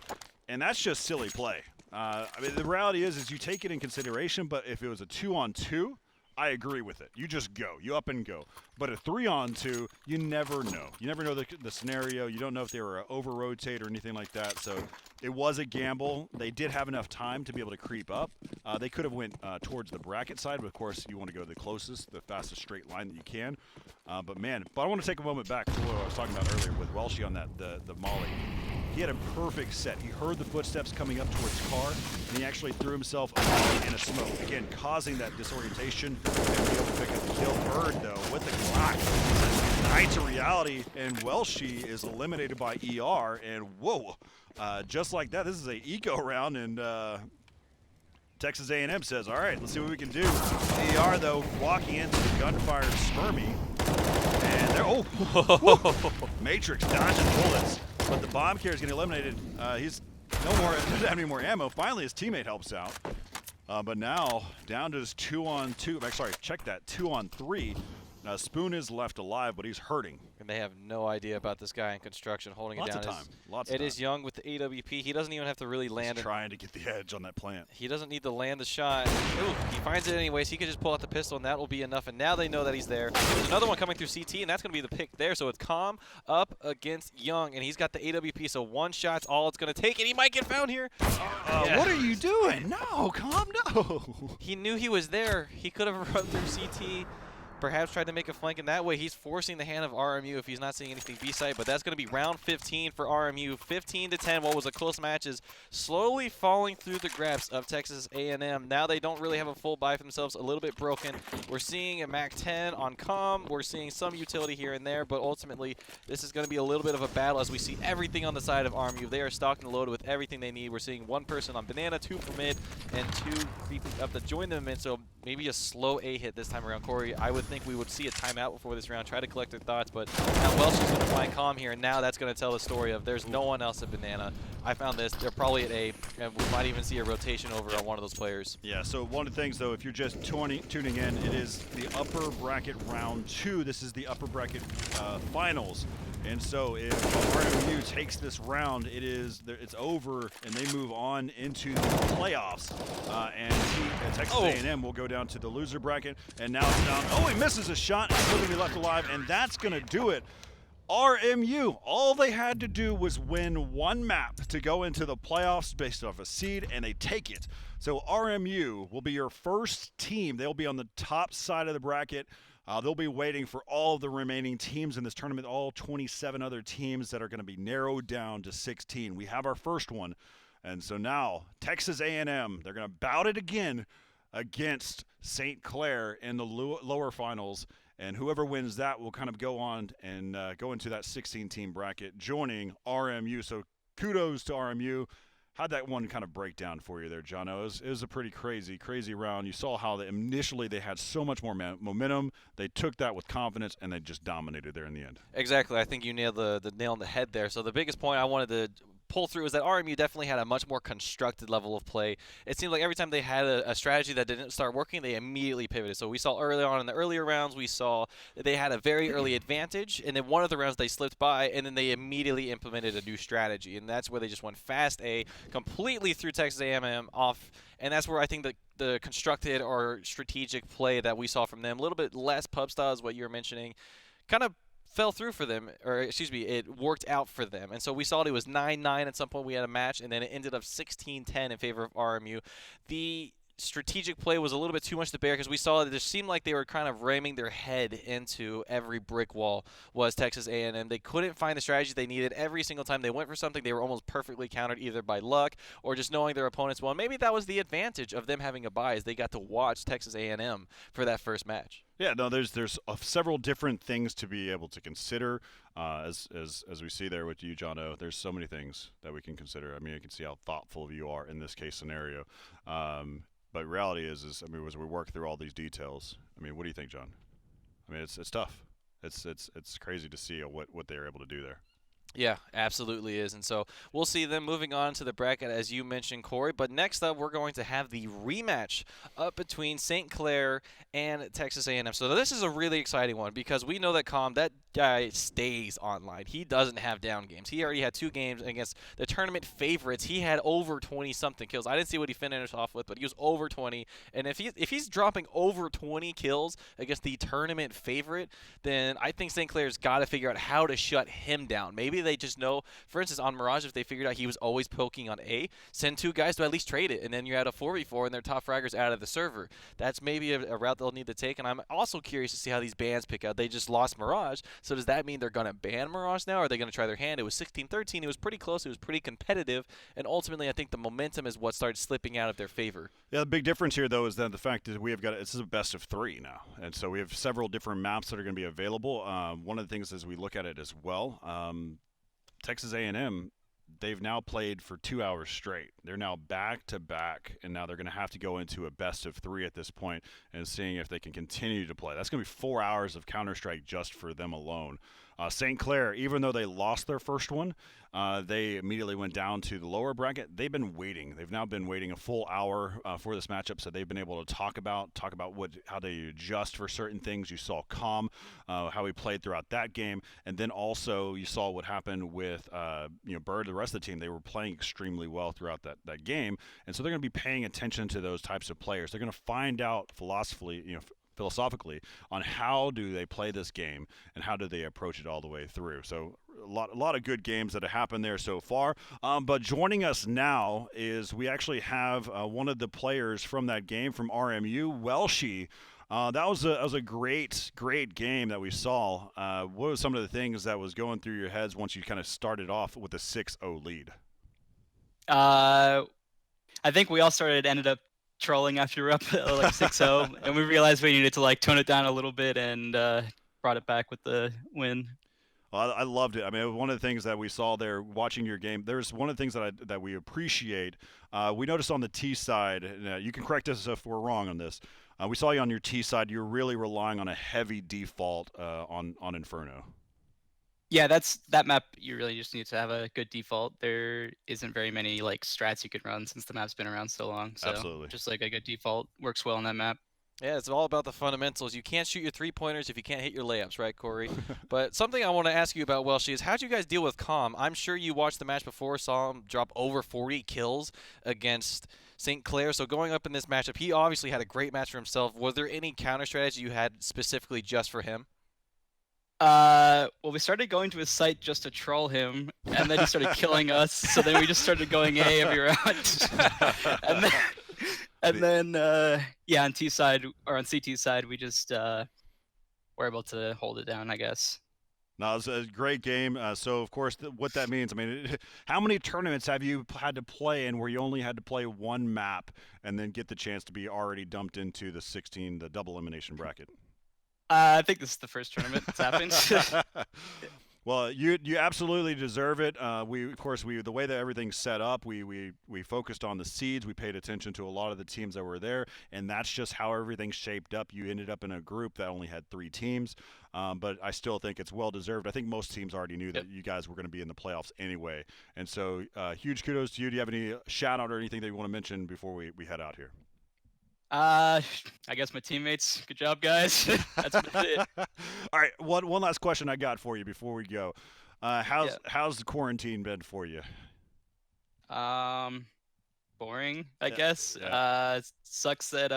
Speaker 1: And that's just silly play. I mean, the reality is you take it in consideration, but if it was a 2-on-2, I agree with it. You just go. You up and go. But a 3-on-2, you never know. You never know the scenario. You don't know if they were over-rotate or anything like that. So it was a gamble. They did have enough time to be able to creep up. They could have went towards the bracket side, but of course you want to go the closest, the fastest straight line that you can. But I want to take a moment back to what I was talking about earlier with Welshie on that the molly. He had a perfect set. He heard the footsteps coming up towards car, and he actually threw himself in a smoke. Again, causing that disorientation and be able to pick up the kill. Bird, though, with the Glock. Night to Reality, and Welshie is eliminated by ER, and whoa. Just like that, this is a eco round, and Texas A&M says, all right, let's see what we can do. ER, though, walking into the gunfire of Spermie, and they're, Matrix dodging bullets. But the bomb carrier is getting eliminated. He's doesn't have any more ammo. Finally, his teammate helps out. But now, down to this 2-on-2. Sorry, check that, 2-on-3. Spoon is left alive, but he's hurting.
Speaker 2: And they have no idea about this guy in construction holding it down.
Speaker 1: Lots of time.
Speaker 2: It is Young with the AWP. He doesn't even have to really land.
Speaker 1: He's trying to get the edge on that plant.
Speaker 2: He doesn't need to land the shot. Ooh, he finds it anyways. He can just pull out the pistol, and that will be enough. And now they know that he's there. There's another one coming through CT, and that's going to be the pick there. So it's Calm up against Young, and he's got the AWP. So 1 shot's all it's going to take, and he might get found here.
Speaker 1: Yeah. What are you doing? No, Calm, no.
Speaker 2: He knew he was there. He could have run through CT. perhaps try to make a flank in that way. He's forcing the hand of RMU if he's not seeing anything B-side, but that's going to be round 15 for RMU. 15-10. What was a close match is slowly falling through the grasp of Texas A&M. Now they don't really have a full buy for themselves, a little bit broken. We're seeing a MAC 10 on comm. We're seeing some utility here and there, but ultimately this is going to be a little bit of a battle as we see everything on the side of RMU. They are stocked and loaded with everything they need. We're seeing one person on banana, two for mid, and two creeping up to join them in, so maybe a slow A hit this time around. Corey, I would think we would see a timeout before this round, try to collect their thoughts, but now Welsh is going to find calm here, and now that's going to tell the story of there's no one else at banana. I found this. They're probably at A, and we might even see a rotation over on one of those players.
Speaker 1: Yeah, so one of the things, though, if you're just tuning in, it is the upper bracket round 2. This is the upper bracket finals. And so if RMU takes this round, it's over, and they move on into the playoffs. And Texas A&M will go down to the loser bracket, and now it's down. Oh, he misses a shot, and still going to be left alive, and that's going to do it. RMU, all they had to do was win one map to go into the playoffs based off a seed, and they take it. So RMU will be your first team. They'll be on the top side of the bracket. They'll be waiting for all of the remaining teams in this tournament, all 27 other teams that are going to be narrowed down to 16. We have our first one. And so now Texas A&M, they're going to bout it again against St. Clair in the lower finals. And whoever wins that will kind of go on and go into that 16-team bracket, joining RMU. So kudos to RMU. How'd that one kind of break down for you there, Jono? It was a pretty crazy round. You saw how initially they had so much more momentum. They took that with confidence, and they just dominated there in the end.
Speaker 2: Exactly. I think you nailed the nail on the head there. So the biggest point I wanted to pull through is that RMU definitely had a much more constructed level of play. It seemed like every time they had a strategy that didn't start working, they immediately pivoted. So we saw early on in the earlier rounds, we saw that they had a very early advantage, and then one of the rounds they slipped by, and then they immediately implemented a new strategy, and that's where they just went fast A, completely threw Texas A&M off, and that's where I think the constructed or strategic play that we saw from them, a little bit less pub style is what you were mentioning, kind of fell through for them, or excuse me, it worked out for them. And so we saw it was 9-9 at some point. We had a match, and then it ended up 16-10 in favor of RMU. The strategic play was a little bit too much to bear because we saw that it just seemed like they were kind of ramming their head into every brick wall was Texas A&M. They couldn't find the strategy they needed. Every single time they went for something, they were almost perfectly countered either by luck or just knowing their opponents well. And maybe that was the advantage of them having a bye, is they got to watch Texas A&M for that first match.
Speaker 1: Yeah, no, there's several different things to be able to consider. As we see there with you, Jono, there's so many things that we can consider. I mean, you can see how thoughtful you are in this case scenario. But reality is I mean, as we work through all these details, I mean, what do you think, John? I mean, it's tough. It's crazy to see what they're able to do there.
Speaker 2: Yeah, absolutely is. And so we'll see them moving on to the bracket, as you mentioned, Corey. But next up, we're going to have the rematch up between St. Clair and Texas A&M. So this is a really exciting one because we know that that guy stays online. He doesn't have down games. He already had 2 games against the tournament favorites. He had over 20-something kills. I didn't see what he finished off with, but he was over 20. And if he's dropping over 20 kills against the tournament favorite, then I think St. Clair's got to figure out how to shut him down. Maybe they just know, for instance, on Mirage, if they figured out he was always poking on A, send 2 guys to at least trade it, and then you're at a 4v4 and their top fraggers out of the server. That's maybe a route they'll need to take, and I'm also curious to see how these bans pick out. They just lost Mirage, so does that mean they're going to ban Mirage now, or are they going to try their hand? It was 16-13. It was pretty close. It was pretty competitive, and ultimately I think the momentum is what started slipping out of their favor.
Speaker 1: Yeah, the big difference here, though, is that the fact is this is a best of 3 now, and so we have several different maps that are going to be available. One of the things as we look at it as well, Texas A&M, they've now played for 2 hours straight. They're now back-to-back, and now they're going to have to go into a best of 3 at this point and seeing if they can continue to play. That's going to be 4 hours of Counter-Strike just for them alone. St. Clair, even though they lost their first one, they immediately went down to the lower bracket. They've been waiting. They've now been waiting a full hour for this matchup, so they've been able to talk about how they adjust for certain things. You saw Calm, how he played throughout that game, and then also you saw what happened with Bird, the rest of the team. They were playing extremely well throughout that game, and so they're going to be paying attention to those types of players. They're going to find out philosophically on how do they play this game and how do they approach it all the way through. So a lot of good games that have happened there so far. But joining us now is we actually have one of the players from that game from RMU, Welshie. That was a great game that we saw. What were some of the things that was going through your heads once you kind of started off with a 6-0 lead?
Speaker 3: Uh, I think we all ended up trolling after we were up like 6-0, and we realized we needed to like tone it down a little bit and brought it back with the win.
Speaker 1: Well, I loved it. I mean, one of the things that we saw there watching your game, there's one of the things that we appreciate. We noticed on the T side, you can correct us if we're wrong on this. We saw you on your T side. You're really relying on a heavy default on Inferno.
Speaker 3: Yeah, that map. You really just need to have a good default. There isn't very many like strats you can run since the map's been around so long. So
Speaker 1: Absolutely.
Speaker 3: just like a good default works well on that map.
Speaker 2: Yeah, it's all about the fundamentals. You can't shoot your three-pointers if you can't hit your layups, right, Corey? But something I want to ask you about, Welshie, is how'd you guys deal with Com? I'm sure you watched the match before, saw him drop over 40 kills against St. Clair. So going up in this matchup, he obviously had a great match for himself. Was there any counter strategy you had specifically just for him?
Speaker 3: Well, we started going to his site just to troll him, and then he started killing us. So then we just started going A every round, and then yeah, on T side or on CT side, we just were able to hold it down, I guess.
Speaker 1: No, it was a great game. So, of course, what that means, I mean, how many tournaments have you had to play in where you only had to play one map and then get the chance to be already dumped into the double elimination bracket?
Speaker 3: I think this is the first tournament that's happened.
Speaker 1: Well, you absolutely deserve it. The way that everything's set up, we focused on the seeds. We paid attention to a lot of the teams that were there, and that's just how everything shaped up. You ended up in a group that only had 3 teams, but I still think it's well deserved. I think most teams already knew that you guys were going to be in the playoffs anyway, and so huge kudos to you. Do you have any shout out or anything that you want to mention before we head out here?
Speaker 3: I guess my teammates. Good job, guys. That's it.
Speaker 1: All right, one last question I got for you before we go. How's the quarantine been for you?
Speaker 3: Boring, I guess.
Speaker 1: Yeah.
Speaker 3: Sucks that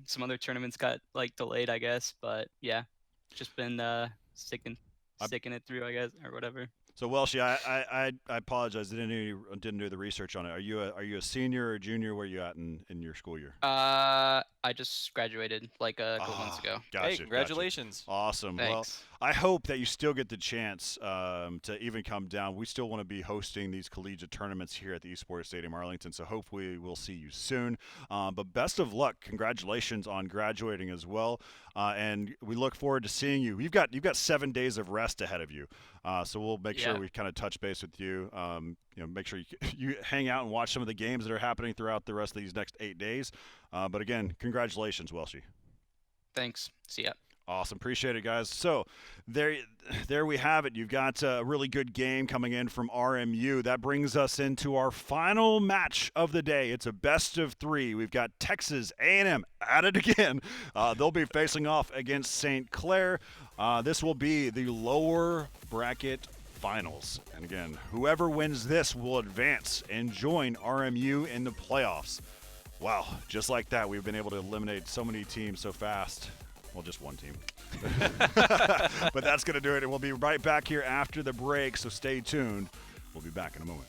Speaker 3: some other tournaments got like delayed, I guess. But yeah, just been sticking it through, I guess, or whatever.
Speaker 1: So Welshie, I apologize. I didn't do the research on it. Are you a senior or a junior? Where are you at in your school year?
Speaker 3: I just graduated like a couple months ago.
Speaker 1: Gotcha,
Speaker 2: Hey, congratulations.
Speaker 1: Gotcha. Awesome.
Speaker 3: Thanks.
Speaker 1: Well, I hope that you still get the chance to even come down. We still want to be hosting these collegiate tournaments here at the Esports Stadium Arlington, so hopefully we'll see you soon. But best of luck. Congratulations on graduating as well. And we look forward to seeing you. You've got 7 days of rest ahead of you. So we'll make sure we kind of touch base with you. Make sure you hang out and watch some of the games that are happening throughout the rest of these next 8 days. But again, congratulations, Welshie.
Speaker 3: Thanks. See ya.
Speaker 1: Awesome. Appreciate it, guys. So there we have it. You've got a really good game coming in from RMU. That brings us into our final match of the day. It's a best of 3. We've got Texas A&M at it again. They'll be facing off against St. Clair. This will be the lower bracket finals. And again, whoever wins this will advance and join RMU in the playoffs. Wow, just like that, we've been able to eliminate so many teams so fast. Well, just one team. But that's going to do it, and we'll be right back here after the break, so stay tuned. We'll be back in a moment.